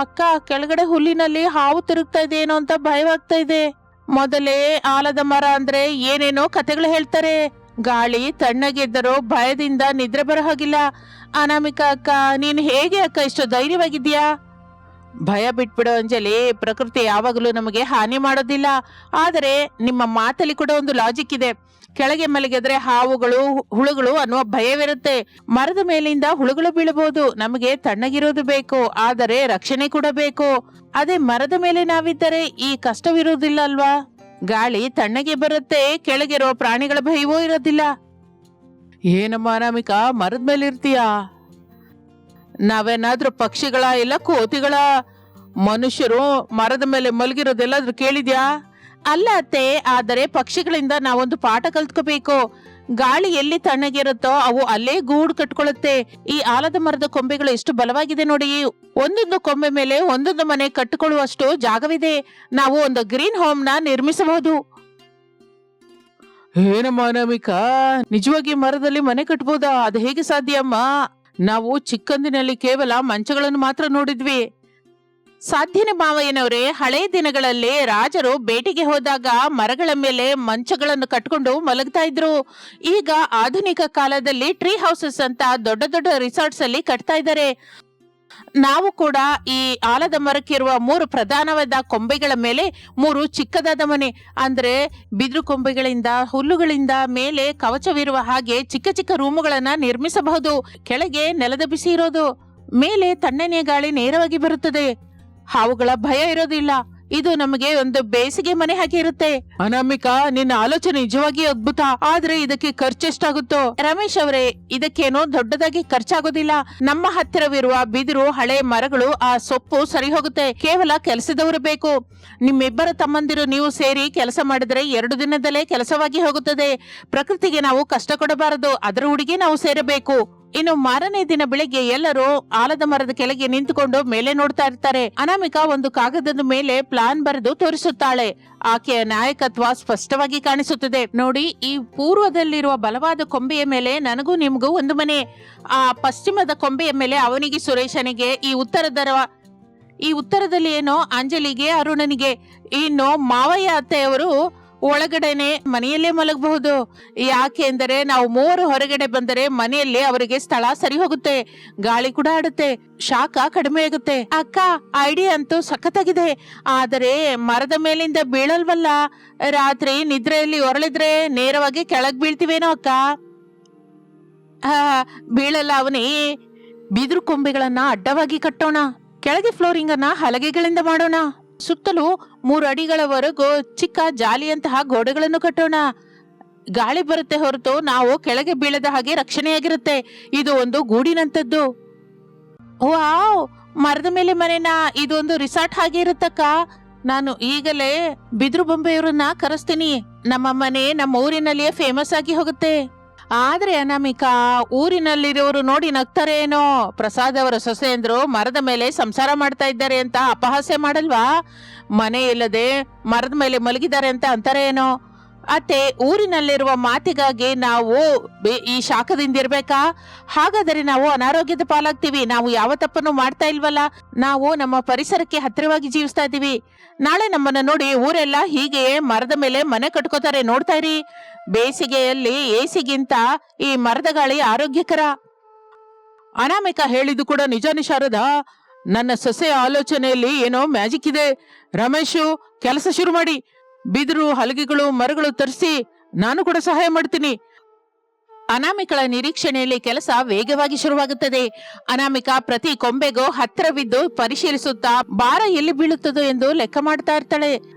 ಅಕ್ಕ. ಕೆಳಗಡೆ ಹುಲ್ಲಿನಲ್ಲಿ ಹಾವು ತಿರುಗ್ತಾ ಇದೆ ಏನೋ ಅಂತ ಭಯವಾಗ್ತಾ ಇದೆ. ಮೊದಲೇ ಆಲದ ಮರ ಅಂದ್ರೆ ಏನೇನೋ ಕತೆಗಳು ಹೇಳ್ತಾರೆ. ಗಾಳಿ ತಣ್ಣಗಿದ್ದರೂ ಭಯದಿಂದ ನಿದ್ರೆ ಬರೋ ಹಾಗಿಲ್ಲ. ಅನಾಮಿಕಾ ಅಕ್ಕ, ನೀನ್ ಹೇಗೆ ಅಕ್ಕ ಇಷ್ಟು ಧೈರ್ಯವಾಗಿದ್ಯಾ? ಭಯ ಬಿಟ್ಬಿಡೋ ಅಂಜಲಿ, ಪ್ರಕೃತಿ ಯಾವಾಗಲೂ ನಮಗೆ ಹಾನಿ ಮಾಡೋದಿಲ್ಲ. ಆದರೆ ನಿಮ್ಮ ಮಾತಲ್ಲಿ ಕೂಡ ಒಂದು ಲಾಜಿಕ್ ಇದೆ. ಕೆಳಗೆ ಮಲಗಿದ್ರೆ ಹಾವುಗಳು, ಹುಳುಗಳು ಅನ್ನುವ ಭಯವಿರುತ್ತೆ. ಮರದ ಮೇಲಿಂದ ಹುಳುಗಳು ಬೀಳಬಹುದು, ನಮಗೆ ತಣ್ಣಗಿರೋದು ಬೇಕು, ಆದರೆ ರಕ್ಷಣೆ ಕೂಡ ಬೇಕು. ಅದೇ ಮರದ ಮೇಲೆ ನಾವಿದ್ದರೆ ಈ ಕಷ್ಟವಿರುವುದಿಲ್ಲ ಅಲ್ವಾ? ಗಾಳಿ ತಣ್ಣಗೆ ಬರುತ್ತೆ, ಕೆಳಗಿರೋ ಪ್ರಾಣಿಗಳ ಭಯವೂ ಇರೋದಿಲ್ಲ. ಏನಮ್ಮ ಅನಾಮಿಕಾ, ಮರದ ಮೇಲೆ ಇರ್ತೀಯಾ? ನಾವೇನಾದ್ರೂ ಪಕ್ಷಿಗಳ ಇಲ್ಲ ಕೋತಿಗಳ? ಮನುಷ್ಯರು ಮರದ ಮೇಲೆ ಮಲಗಿರೋದೆಲ್ಲಾದ್ರೂ ಕೇಳಿದ್ಯಾ? ಅಲ್ಲ ಅತ್ತೆ, ಆದರೆ ಪಕ್ಷಿಗಳಿಂದ ನಾವೊಂದು ಪಾಠ ಕಲ್ತ್ಕೋಬೇಕು. ಗಾಳಿ ಎಲ್ಲಿ ತಣ್ಣಗಿರುತ್ತೋ ಅವು ಅಲ್ಲೇ ಗೂಡು ಕಟ್ಕೊಳ್ಳುತ್ತೆ. ಈ ಆಲದ ಮರದ ಕೊಂಬೆಗಳು ಎಷ್ಟು ಬಲವಾಗಿದೆ ನೋಡಿ. ಒಂದೊಂದು ಕೊಂಬೆ ಮೇಲೆ ಒಂದೊಂದು ಮನೆ ಕಟ್ಟಿಕೊಳ್ಳುವಷ್ಟು ಜಾಗವಿದೆ. ನಾವು ಒಂದು ಗ್ರೀನ್ ಹೋಮ್ ನ ನಿರ್ಮಿಸಬಹುದು. ಏನಮ್ಮ ಅನಾಮಿಕಾ, ನಿಜವಾಗಿ ಮರದಲ್ಲಿ ಮನೆ ಕಟ್ಬೋದಾ? ಅದು ಹೇಗೆ ಸಾಧ್ಯ ಅಮ್ಮ? ನಾವು ಚಿಕ್ಕಂದಿನಲ್ಲಿ ಕೇವಲ ಮಂಚಗಳನ್ನು ಮಾತ್ರ ನೋಡಿದ್ವಿ. ಸಾಧ್ಯನೇ ಮಾವಯ್ಯನವರೇ. ಹಳೆ ದಿನಗಳಲ್ಲಿ ರಾಜರು ಬೇಟೆಗೆ ಹೋದಾಗ ಮರಗಳ ಮೇಲೆ ಮಂಚಗಳನ್ನು ಕಟ್ಕೊಂಡು ಮಲಗ್ತಾ ಇದ್ರು. ಈಗ ಆಧುನಿಕ ಕಾಲದಲ್ಲಿ ಟ್ರೀ ಹೌಸಸ್ ಅಂತ ದೊಡ್ಡ ದೊಡ್ಡ ರಿಸಾರ್ಟ್ಸ್ ಅಲ್ಲಿ ಕಟ್ತಾ ಇದ್ದಾರೆ. ನಾವು ಕೂಡ ಈ ಆಲದ ಮರಕ್ಕಿರುವ 3 ಪ್ರಧಾನವಾದ ಕೊಂಬೆಗಳ ಮೇಲೆ 3 ಚಿಕ್ಕದಾದ ಮನೆ, ಅಂದ್ರೆ ಬಿದಿರು ಕೊಂಬೆಗಳಿಂದ ಹುಲ್ಲುಗಳಿಂದ ಮೇಲೆ ಕವಚವಿರುವ ಹಾಗೆ ಚಿಕ್ಕ ಚಿಕ್ಕ ರೂಮುಗಳನ್ನ ನಿರ್ಮಿಸಬಹುದು. ಕೆಳಗೆ ನೆಲದ ಬಿಸಿ ಇರೋದು, ಮೇಲೆ ತಣ್ಣನೆಯ ಗಾಳಿ ನೇರವಾಗಿ ಬರುತ್ತದೆ. ಹಾವುಗಳ ಭಯ ಇರೋದಿಲ್ಲ. ಇದು ನಮಗೆ ಒಂದು ಬೇಸಿಗೆ ಮನೆ ಹಾಗೆ ಇರುತ್ತೆ. ಅನಾಮಿಕಾ, ನಿನ್ನ ಆಲೋಚನೆ ನಿಜವಾಗಿ ಅದ್ಭುತ. ಆದ್ರೆ ಇದಕ್ಕೆ ಖರ್ಚೆಷ್ಟಾಗುತ್ತೋ? ರಮೇಶ್ ಅವರೇ, ಇದಕ್ಕೇನೋ ದೊಡ್ಡದಾಗಿ ಖರ್ಚಾಗೋದಿಲ್ಲ. ನಮ್ಮ ಹತ್ತಿರವಿರುವ ಬಿದಿರು, ಹಳೆ ಮರಗಳು, ಆ ಸೊಪ್ಪು ಸರಿ ಹೋಗುತ್ತೆ. ಕೇವಲ ಕೆಲಸದವರು ಬೇಕು. ನಿಮ್ಮಿಬ್ಬರ ತಮ್ಮಂದಿರು ನೀವು ಸೇರಿ ಕೆಲಸ ಮಾಡಿದ್ರೆ 2 ದಿನದಲ್ಲೇ ಕೆಲಸವಾಗಿ ಹೋಗುತ್ತದೆ. ಪ್ರಕೃತಿಗೆ ನಾವು ಕಷ್ಟ ಕೊಡಬಾರದು, ಅದರ ಹುಡುಗಿ ನಾವು ಸೇರಬೇಕು. ಇನ್ನು ಮಾರನೇ ದಿನ ಬೆಳಿಗ್ಗೆ ಎಲ್ಲರೂ ಆಲದ ಮರದ ಕೆಳಗೆ ನಿಂತುಕೊಂಡು ಮೇಲೆ ನೋಡ್ತಾ ಇರ್ತಾರೆ. ಅನಾಮಿಕಾ ಒಂದು ಕಾಗದದ ಮೇಲೆ ಪ್ಲಾನ್ ಬರೆದು ತೋರಿಸುತ್ತಾಳೆ. ಆಕೆಯ ನಾಯಕತ್ವ ಸ್ಪಷ್ಟವಾಗಿ ಕಾಣಿಸುತ್ತದೆ. ನೋಡಿ, ಈ ಪೂರ್ವದಲ್ಲಿರುವ ಬಲವಾದ ಕೊಂಬೆಯ ಮೇಲೆ ನನಗೂ ನಿಮಗೂ ಒಂದು ಮನೆ, ಆ ಪಶ್ಚಿಮದ ಕೊಂಬೆಯ ಮೇಲೆ ಅವನಿಗೆ ಸುರೇಶನಿಗೆ, ಈ ಉತ್ತರದಲ್ಲಿ ಏನೋ ಅಂಜಲಿಗೆ ಅರುಣನಿಗೆ, ಇನ್ನು ಮಾವಯ್ಯ ಅತ್ತೆಯವರು ಒಳಗಡೆನೆ ಮನೆಯಲ್ಲೇ ಮಲಗಬಹುದು. ಯಾಕೆ ಎಂದರೆ ನಾವು 3 ಹೊರಗಡೆ ಬಂದರೆ ಮನೆಯಲ್ಲಿ ಅವರಿಗೆ ಸ್ಥಳ ಸರಿ ಹೋಗುತ್ತೆ, ಗಾಳಿ ಕೂಡ ಆಡುತ್ತೆ, ಶಾಖ ಕಡಿಮೆ ಆಗುತ್ತೆ. ಅಕ್ಕ, ಐಡಿಯಾ ಅಂತೂ ಸಖತ್ತಾಗಿದೆ. ಆದರೆ ಮರದ ಮೇಲಿಂದ ಬೀಳಲ್ವಲ್ಲ? ರಾತ್ರಿ ನಿದ್ರೆಯಲ್ಲಿ ಹೊರಳಿದ್ರೆ ನೇರವಾಗಿ ಕೆಳಗ್ ಬೀಳ್ತೀವೇನೋ ಅಕ್ಕ? ಬೀಳಲ್ಲ ಅವನಿ. ಬಿದಿರು ಕೊಂಬೆಗಳನ್ನ ಅಡ್ಡವಾಗಿ ಕಟ್ಟೋಣ, ಕೆಳಗೆ ಫ್ಲೋರಿಂಗ್ ಅನ್ನ ಹಲಗೆಗಳಿಂದ ಮಾಡೋಣ, ಸುತ್ತಲೂ 3 ಅಡಿಗಳವರೆಗೂ ಚಿಕ್ಕ ಜಾಲಿಯಂತಹ ಗೋಡೆಗಳನ್ನು ಕಟ್ಟೋಣ. ಗಾಳಿ ಬರುತ್ತೆ ಹೊರತು ನಾವು ಕೆಳಗೆ ಬೀಳದ ಹಾಗೆ ರಕ್ಷಣೆಯಾಗಿರುತ್ತೆ. ಇದು ಒಂದು ಗೂಡಿನಂತದ್ದು. ವಾವ್, ಮರದ ಮೇಲೆ ಮನೆನಾ? ಇದೊಂದು ರಿಸಾರ್ಟ್ ಹಾಗೆ ಇರುತ್ತಕ್ಕ. ನಾನು ಈಗಲೇ ಬಿದಿರು ಬೊಂಬೆಯವರನ್ನ ಕರೆಸ್ತೀನಿ. ನಮ್ಮ ಮನೆ ನಮ್ಮ ಊರಿನಲ್ಲಿಯೇ ಫೇಮಸ್ ಆಗಿ ಹೋಗುತ್ತೆ. ಆದ್ರೆ ಅನಾಮಿಕಾ, ಊರಿನಲ್ಲಿರೋರು ನೋಡಿ ನಗ್ತಾರೆ ಏನೋ. ಪ್ರಸಾದ್ ಅವರ ಸೊಸೆಯಂದ್ರು ಮರದ ಮೇಲೆ ಸಂಸಾರ ಮಾಡ್ತಾ ಇದ್ದಾರೆ ಅಂತ ಅಪಹಾಸ್ಯ ಮಾಡಲ್ವಾ? ಮನೆ ಇಲ್ಲದೆ ಮರದ ಮೇಲೆ ಮಲಗಿದ್ದಾರೆ ಅಂತ ಅಂತಾರೆ ಏನೋ. ಅತ್ತೆ, ಊರಿನಲ್ಲಿರುವ ಮಾತಿಗಾಗಿ ನಾವು ಈ ಶಾಖದಿಂದ ಇರ್ಬೇಕಾ? ಹಾಗಾದರೆ ನಾವು ಅನಾರೋಗ್ಯದ ಪಾಲಾಗ್ತೀವಿ. ನಾವು ಯಾವ ತಪ್ಪನ್ನು ಮಾಡ್ತಾ ಇಲ್ವಲ್ಲ. ನಾವು ನಮ್ಮ ಪರಿಸರಕ್ಕೆ ಹತ್ತಿರವಾಗಿ ಜೀವಿಸ್ತಾ ಇದ್ದೀವಿ. ನಾಳೆ ನಮ್ಮನ್ನ ನೋಡಿ ಊರೆಲ್ಲ ಹೀಗೆ ಮರದ ಮೇಲೆ ಮನೆ ಕಟ್ಕೋತಾರೆ. ನೋಡ್ತಾ ಇರಿ, ಬೇಸಿಗೆಯಲ್ಲಿ ಎಸಿಗಿಂತ ಈ ಮರದ ಗಾಳಿ ಆರೋಗ್ಯಕರ. ಅನಾಮಿಕ ಹೇಳಿದ್ದು ಕೂಡ ನಿಜಾನೇ ಶಾರದಾ. ನನ್ನ ಸೊಸೆಯ ಆಲೋಚನೆಯಲ್ಲಿ ಏನೋ ಮ್ಯಾಜಿಕ್ ಇದೆ. ರಮೇಶು, ಕೆಲಸ ಶುರು ಮಾಡಿ. ಬಿದಿರು, ಹಲಗೆಗಳು, ಮರಗಳು ತರಿಸಿ ನಾನು ಕೂಡ ಸಹಾಯ ಮಾಡ್ತೀನಿ. ಅನಾಮಿಕಳ ನಿರೀಕ್ಷಣೆಯಲ್ಲಿ ಕೆಲಸ ವೇಗವಾಗಿ ಶುರುವಾಗುತ್ತದೆ. ಅನಾಮಿಕಾ ಪ್ರತಿ ಕೊಂಬೆಗೂ ಹತ್ತಿರವಿದ್ದು ಪರಿಶೀಲಿಸುತ್ತಾ ಭಾರ ಎಲ್ಲಿ ಬೀಳುತ್ತದೋ ಎಂದು ಲೆಕ್ಕ ಮಾಡ್ತಾ ಇರ್ತಾಳೆ.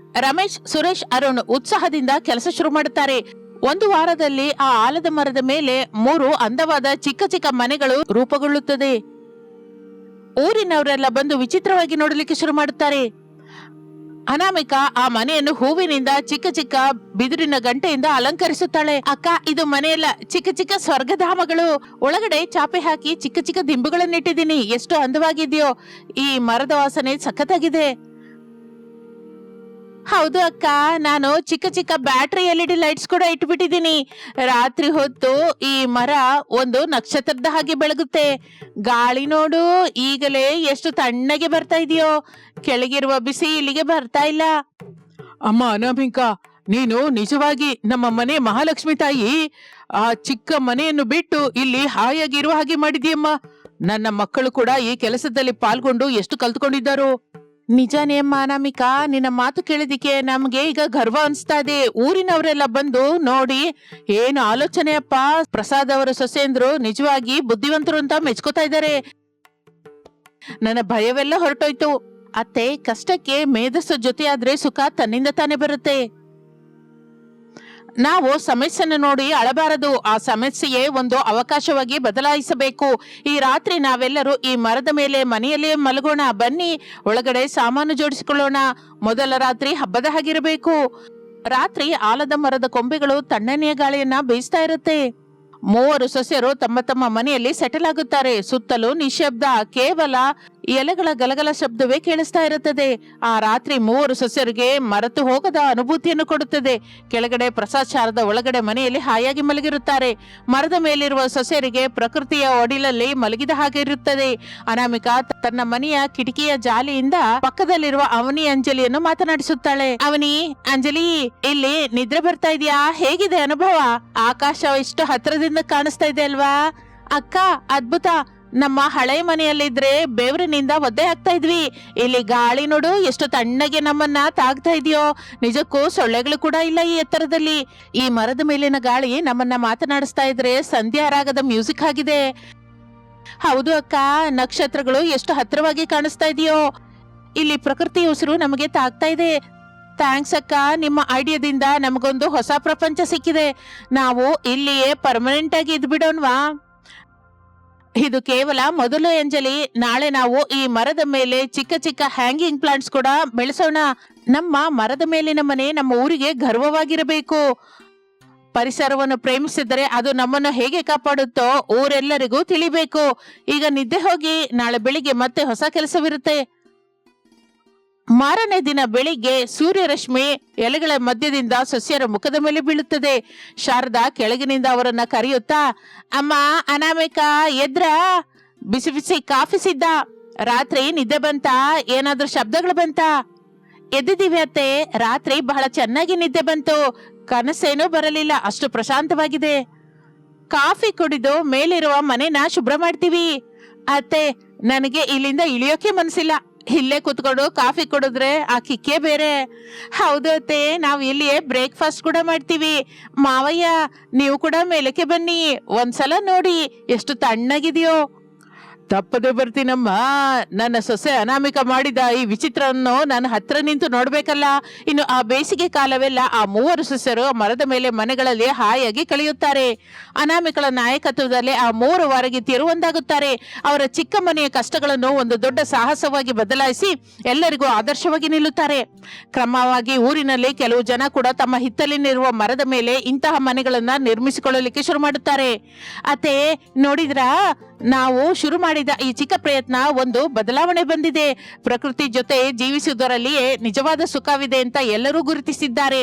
ರಮೇಶ್, ಸುರೇಶ್, ಅರುಣ್ ಉತ್ಸಾಹದಿಂದ ಕೆಲಸ ಶುರು ಮಾಡುತ್ತಾರೆ. ಒಂದು ವಾರದಲ್ಲಿ ಆ ಆಲದ ಮರದ ಮೇಲೆ 3 ಅಂದವಾದ ಚಿಕ್ಕ ಚಿಕ್ಕ ಮನೆಗಳು ರೂಪುಗೊಳ್ಳುತ್ತದೆ. ಊರಿನವರೆಲ್ಲ ಬಂದು ವಿಚಿತ್ರವಾಗಿ ನೋಡಲಿಕ್ಕೆ ಶುರು ಮಾಡುತ್ತಾರೆ. ಅನಾಮಿಕಾ ಆ ಮನೆಯನ್ನು ಹೂವಿನಿಂದ, ಚಿಕ್ಕ ಚಿಕ್ಕ ಬಿದಿರಿನ ಗಂಟೆಯಿಂದ ಅಲಂಕರಿಸುತ್ತಾಳೆ. ಅಕ್ಕ, ಇದು ಮನೆಯಲ್ಲ, ಚಿಕ್ಕ ಚಿಕ್ಕ ಸ್ವರ್ಗಧಾಮಗಳು. ಒಳಗಡೆ ಚಾಪೆ ಹಾಕಿ ಚಿಕ್ಕ ಚಿಕ್ಕ ದಿಂಬುಗಳನ್ನಿಟ್ಟಿದ್ದೀನಿ. ಎಷ್ಟು ಅಂದವಾಗಿದೆಯೋ. ಈ ಮರದ ವಾಸನೆ ಸಖತ್ತಾಗಿದೆ. ಹೌದು ಅಕ್ಕ, ನಾನು ಚಿಕ್ಕ ಚಿಕ್ಕ ಬ್ಯಾಟರಿ LED ಲೈಟ್ಸ್ ಕೂಡ ಇಟ್ಬಿಟ್ಟಿದ್ದೀನಿ. ರಾತ್ರಿ ಹೊತ್ತು ಈ ಮರ ಒಂದು ನಕ್ಷತ್ರದ ಹಾಗೆ ಬೆಳಗುತ್ತೆ. ಗಾಳಿ ನೋಡು, ಈಗಲೇ ಎಷ್ಟು ತಣ್ಣಗೆ ಬರ್ತಾ ಇದೆಯೋ. ಕೆಳಗಿರುವ ಬಿಸಿ ಇಲ್ಲಿಗೆ ಬರ್ತಾ ಇಲ್ಲ. ಅಮ್ಮ ಅನಾಮಿಕ, ನೀನು ನಿಜವಾಗಿ ನಮ್ಮ ಮನೆ ಮಹಾಲಕ್ಷ್ಮಿ ತಾಯಿ. ಆ ಚಿಕ್ಕ ಮನೆಯನ್ನು ಬಿಟ್ಟು ಇಲ್ಲಿ ಹಾಯಾಗಿರುವ ಹಾಗೆ ಮಾಡಿದೀಯಮ್ಮ. ನನ್ನ ಮಕ್ಕಳು ಕೂಡ ಈ ಕೆಲಸದಲ್ಲಿ ಪಾಲ್ಗೊಂಡು ಎಷ್ಟು ಕಲ್ತ್ಕೊಂಡಿದ್ದಾರೋ. ನಿಜಾನೇ ಅಮ್ಮ ಅನಾಮಿಕಾ, ನಿನ್ನ ಮಾತು ಕೇಳಿದಿಕ್ಕೆ ನಮ್ಗೆ ಈಗ ಗರ್ವ ಅನ್ಸ್ತಾ ಇದೆ. ಊರಿನವರೆಲ್ಲ ಬಂದು ನೋಡಿ, ಏನು ಆಲೋಚನೆ ಅಪ್ಪ. ಪ್ರಸಾದ್ ಅವರ ಸೊಸೆಂದ್ರು ನಿಜವಾಗಿ ಬುದ್ಧಿವಂತರು ಅಂತ ಮೆಚ್ಕೋತಾ ಇದ್ದಾರೆ. ನನ್ನ ಭಯವೆಲ್ಲ ಹೊರಟೋಯ್ತು. ಅತ್ತೆ, ಕಷ್ಟಕ್ಕೆ ಮೇಧಸ್ಸು ಜೊತೆಯಾದ್ರೆ ಸುಖ ತನ್ನಿಂದ ತಾನೇ ಬರುತ್ತೆ. ನಾವು ಸಮಸ್ಯೆಯನ್ನು ನೋಡಿ ಅಳಬಾರದು. ಆ ಸಮಸ್ಯೆಯೇ ಒಂದು ಅವಕಾಶವಾಗಿ ಬದಲಾಯಿಸಬೇಕು. ಈ ರಾತ್ರಿ ನಾವೆಲ್ಲರೂ ಈ ಮರದ ಮೇಲೆ ಮನೆಯಲ್ಲೇ ಮಲಗೋಣ. ಬನ್ನಿ, ಒಳಗಡೆ ಸಾಮಾನು ಜೋಡಿಸಿಕೊಳ್ಳೋಣ. ಮೊದಲ ರಾತ್ರಿ ಹಬ್ಬದ ಹಾಗಿರಬೇಕು. ರಾತ್ರಿ ಆಲದ ಮರದ ಕೊಂಬೆಗಳು ತಣ್ಣನೆಯ ಗಾಳಿಯನ್ನ ಬೀಸ್ತಾ ಇರುತ್ತೆ. 3 ಸೊಸೆಯರು ತಮ್ಮ ತಮ್ಮ ಮನೆಯಲ್ಲಿ ಸೆಟಲ್ ಆಗುತ್ತಾರೆ. ಸುತ್ತಲೂ ನಿಶಬ್ದ, ಕೇವಲ ಎಲೆಗಳ ಗಲಗಲ ಶಬ್ದವೇ ಕೇಳಿಸ್ತಾ ಇರುತ್ತದೆ. ಆ ರಾತ್ರಿ 3 ಸೊಸೆಯರಿಗೆ ಮರೆತು ಹೋಗದ ಅನುಭೂತಿಯನ್ನು ಕೊಡುತ್ತದೆ. ಕೆಳಗಡೆ ಪ್ರಸಾದ್, ಶಾರದ ಒಳಗಡೆ ಮನೆಯಲ್ಲಿ ಹಾಯಾಗಿ ಮಲಗಿರುತ್ತಾರೆ. ಮರದ ಮೇಲಿರುವ ಸೊಸೆಯರಿಗೆ ಪ್ರಕೃತಿಯ ಒಡಿಲಲ್ಲಿ ಮಲಗಿದ ಹಾಗೆ ಇರುತ್ತದೆ. ಅನಾಮಿಕಾ ತನ್ನ ಮನೆಯ ಕಿಟಕಿಯ ಜಾಲಿಯಿಂದ ಪಕ್ಕದಲ್ಲಿರುವ ಅವನಿ, ಅಂಜಲಿಯನ್ನು ಮಾತನಾಡಿಸುತ್ತಾಳೆ. ಅವನಿ, ಅಂಜಲಿ, ಇಲ್ಲಿ ನಿದ್ರೆ ಬರ್ತಾ ಇದೆಯಾ? ಹೇಗಿದೆ ಅನುಭವ? ಆಕಾಶ ಎಷ್ಟು ಹತ್ತಿರದಿಂದ ಕಾಣಿಸ್ತಾ ಇದೆ ಅಲ್ವಾ? ಅಕ್ಕ, ಅದ್ಭುತ. ನಮ್ಮ ಹಳೆ ಮನೆಯಲ್ಲಿದ್ರೆ ಬೆವರಿನಿಂದ ಒದ್ದೆ ಆಗ್ತಾ ಇದ್ವಿ. ಇಲ್ಲಿ ಗಾಳಿ ನೋಡು, ಎಷ್ಟು ತಣ್ಣಗೆ ನಮ್ಮನ್ನ ತಾಗ್ತಾ ಇದೆಯೋ. ನಿಜಕ್ಕೂ ಸೊಳ್ಳೆಗಳು ಕೂಡ ಇಲ್ಲ ಈ ಎತ್ತರದಲ್ಲಿ. ಈ ಮರದ ಮೇಲಿನ ಗಾಳಿ ನಮ್ಮನ್ನ ಮಾತನಾಡಿಸ್ತಾ ಇದ್ರೆ ಸಂಧ್ಯಾ ರಾಗದ ಮ್ಯೂಸಿಕ್ ಆಗಿದೆ. ಹೌದು ಅಕ್ಕ, ನಕ್ಷತ್ರಗಳು ಎಷ್ಟು ಹತ್ತಿರವಾಗಿ ಕಾಣಿಸ್ತಾ ಇದೆಯೋ. ಇಲ್ಲಿ ಪ್ರಕೃತಿ ಉಸಿರು ನಮಗೆ ತಾಗ್ತಾ ಇದೆ. ಥ್ಯಾಂಕ್ಸ್ ಅಕ್ಕ, ನಿಮ್ಮ ಐಡಿಯಾದಿಂದ ನಮಗೊಂದು ಹೊಸ ಪ್ರಪಂಚ ಸಿಕ್ಕಿದೆ. ನಾವು ಇಲ್ಲಿಯೇ ಪರ್ಮನೆಂಟ್ ಆಗಿ ಇದ್ಬಿಡೋಣ್ವಾ? ಇದು ಕೇವಲ ಮೊದಲು ಅಂಜಲಿ. ನಾಳೆ ನಾವು ಈ ಮರದ ಮೇಲೆ ಚಿಕ್ಕ ಚಿಕ್ಕ ಹ್ಯಾಂಗಿಂಗ್ ಪ್ಲಾಂಟ್ಸ್ ಕೂಡ ಬೆಳೆಸೋಣ. ನಮ್ಮ ಮರದ ಮೇಲಿನ ಮನೆ ನಮ್ಮ ಊರಿಗೆ ಗರ್ವವಾಗಿರಬೇಕು. ಪರಿಸರವನ್ನು ಪ್ರೇಮಿಸಿದರೆ ಅದು ನಮ್ಮನ್ನು ಹೇಗೆ ಕಾಪಾಡುತ್ತೋ ಊರೆಲ್ಲರಿಗೂ ತಿಳಿಬೇಕು. ಈಗ ನಿದ್ದೆ ಹೋಗಿ, ನಾಳೆ ಬೆಳಿಗ್ಗೆ ಮತ್ತೆ ಹೊಸ ಕೆಲಸವಿರುತ್ತೆ. ಮಾರನೇ ದಿನ ಬೆಳಿಗ್ಗೆ ಸೂರ್ಯರಶ್ಮಿ ಎಲೆಗಳ ಮಧ್ಯದಿಂದ ಸಸ್ಯರ ಮುಖದ ಮೇಲೆ ಬೀಳುತ್ತದೆ. ಶಾರದಾ ಕೆಳಗಿನಿಂದ ಅವರನ್ನ ಕರೆಯುತ್ತಾ, ಅಮ್ಮ ಅನಾಮಿಕ, ಎದ್ರ? ಬಿಸಿ ಬಿಸಿ ಕಾಫಿ ಸಿದ್ಧ. ರಾತ್ರಿ ನಿದ್ದೆ ಬಂತಾ? ಏನಾದ್ರೂ ಶಬ್ದಗಳು ಬಂತಾ? ಎದ್ದಿದ್ದೀವಿ ಅತ್ತೆ. ರಾತ್ರಿ ಬಹಳ ಚೆನ್ನಾಗಿ ನಿದ್ದೆ ಬಂತು. ಕನಸೇನೂ ಬರಲಿಲ್ಲ. ಅಷ್ಟು ಪ್ರಶಾಂತವಾಗಿದೆ. ಕಾಫಿ ಕುಡಿದು ಮೇಲಿರುವ ಮನೆನ ಶುಭ್ರ ಮಾಡ್ತೀವಿ. ಅತ್ತೆ, ನನಗೆ ಇಲ್ಲಿಂದ ಇಳಿಯೋಕೆ ಮನಸ್ಸಿಲ್ಲ. ಇಲ್ಲೇ ಕುತ್ಕೊಂಡು ಕಾಫಿ ಕುಡಿದ್ರೆ ಆ ಕಿಕ್ಕೇ ಬೇರೆ. ಹೌದು ಅತ್ತೆ, ನಾವು ಇಲ್ಲಿಯೇ ಬ್ರೇಕ್ಫಾಸ್ಟ್ ಕೂಡ ಮಾಡ್ತೀವಿ. ಮಾವಯ್ಯ, ನೀವು ಕೂಡ ಮೇಲಕ್ಕೆ ಬನ್ನಿ. ಒಂದ್ಸಲ ನೋಡಿ ಎಷ್ಟು ತಣ್ಣಗಿದೆಯೋ. ತಪ್ಪದೆ ಬರ್ತೀನಮ್ಮ. ನನ್ನ ಸೊಸೆ ಅನಾಮಿಕ ಮಾಡಿದ ಈ ವಿಚಿತ್ರವನ್ನು ನಾನು ಹತ್ರ ನಿಂತು ನೋಡ್ಬೇಕಲ್ಲ. ಇನ್ನು ಆ ಬೇಸಿಗೆ ಕಾಲವೆಲ್ಲ ಆ 3 ಸೊಸೆಯರು ಮರದ ಮೇಲೆ ಮನೆಗಳಲ್ಲಿ ಹಾಯಾಗಿ ಕಳೆಯುತ್ತಾರೆ. ಅನಾಮಿಕಳ ನಾಯಕತ್ವದಲ್ಲಿ ಆ 3 ವಾರಗಿತ್ತಿಯರು ಒಂದಾಗುತ್ತಾರೆ. ಅವರ ಚಿಕ್ಕ ಮನೆಯ ಕಷ್ಟಗಳನ್ನು ಒಂದು ದೊಡ್ಡ ಸಾಹಸವಾಗಿ ಬದಲಾಯಿಸಿ ಎಲ್ಲರಿಗೂ ಆದರ್ಶವಾಗಿ ನಿಲ್ಲುತ್ತಾರೆ. ಕ್ರಮವಾಗಿ ಊರಿನಲ್ಲಿ ಕೆಲವು ಜನ ಕೂಡ ತಮ್ಮ ಹಿತ್ತಲಿನಿರುವ ಮರದ ಮೇಲೆ ಇಂತಹ ಮನೆಗಳನ್ನ ನಿರ್ಮಿಸಿಕೊಳ್ಳಲಿಕ್ಕೆ ಶುರು ಮಾಡುತ್ತಾರೆ. ಅತ್ತೆ, ನೋಡಿದ್ರಾ, ನಾವು ಶುರು ಮಾಡಿದ ಈ ಚಿಕ್ಕ ಪ್ರಯತ್ನ ಒಂದು ಬದಲಾವಣೆ ಬಂದಿದೆ. ಪ್ರಕೃತಿ ಜೊತೆ ಜೀವಿಸುವುದರಲ್ಲಿಯೇ ನಿಜವಾದ ಸುಖವಿದೆ ಅಂತ ಎಲ್ಲರೂ ಗುರುತಿಸಿದ್ದಾರೆ.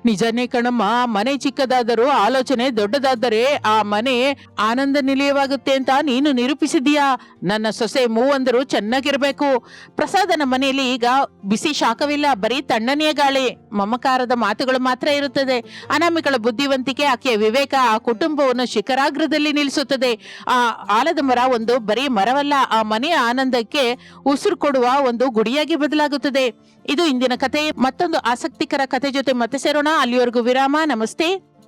ನಿಜನೇ ಕಣಮ್ಮ, ಮನೆ ಚಿಕ್ಕದಾದರೂ ಆಲೋಚನೆ ದೊಡ್ಡದಾದರೆ ಆ ಮನೆ ಆನಂದ ನಿಲಯವಾಗುತ್ತೆ ಅಂತ ನೀನು ನಿರೂಪಿಸಿದೀಯಾ. ನನ್ನ ಸೊಸೆ ಮೂವಂದರು ಚೆನ್ನಾಗಿರ್ಬೇಕು. ಪ್ರಸಾದನ ಮನೆಯಲ್ಲಿ ಈಗ ಬಿಸಿ ಶಾಖವಿಲ್ಲ, ಬರೀ ತಣ್ಣನೆಯ ಗಾಳಿ, ಮಮಕಾರದ ಮಾತುಗಳು ಮಾತ್ರ ಇರುತ್ತದೆ. ಅನಾಮಿಕಳ ಬುದ್ಧಿವಂತಿಕೆ, ಆಕೆಯ ವಿವೇಕ ಆ ಕುಟುಂಬವನ್ನು ಶಿಖರಾಗ್ರದಲ್ಲಿ ನಿಲ್ಲಿಸುತ್ತದೆ. ಆ ಆಲದ ಮರ ಒಂದು ಬರೀ ಮರವಲ್ಲ, ಆ ಮನೆಯ ಆನಂದಕ್ಕೆ ಉಸಿರು ಕೊಡುವ ಒಂದು ಗುಡಿಯಾಗಿ ಬದಲಾಗುತ್ತದೆ. ಇದು ಇಂದಿನ ಕತೆ. ಮತ್ತೊಂದು ಆಸಕ್ತಿಕರ ಕತೆ ಜೊತೆ ಮತ್ತೆ ಸೇರೋಣ. ಅಲ್ಲಿವರೆಗೂ ವಿರಾಮ. ನಮಸ್ತೆ.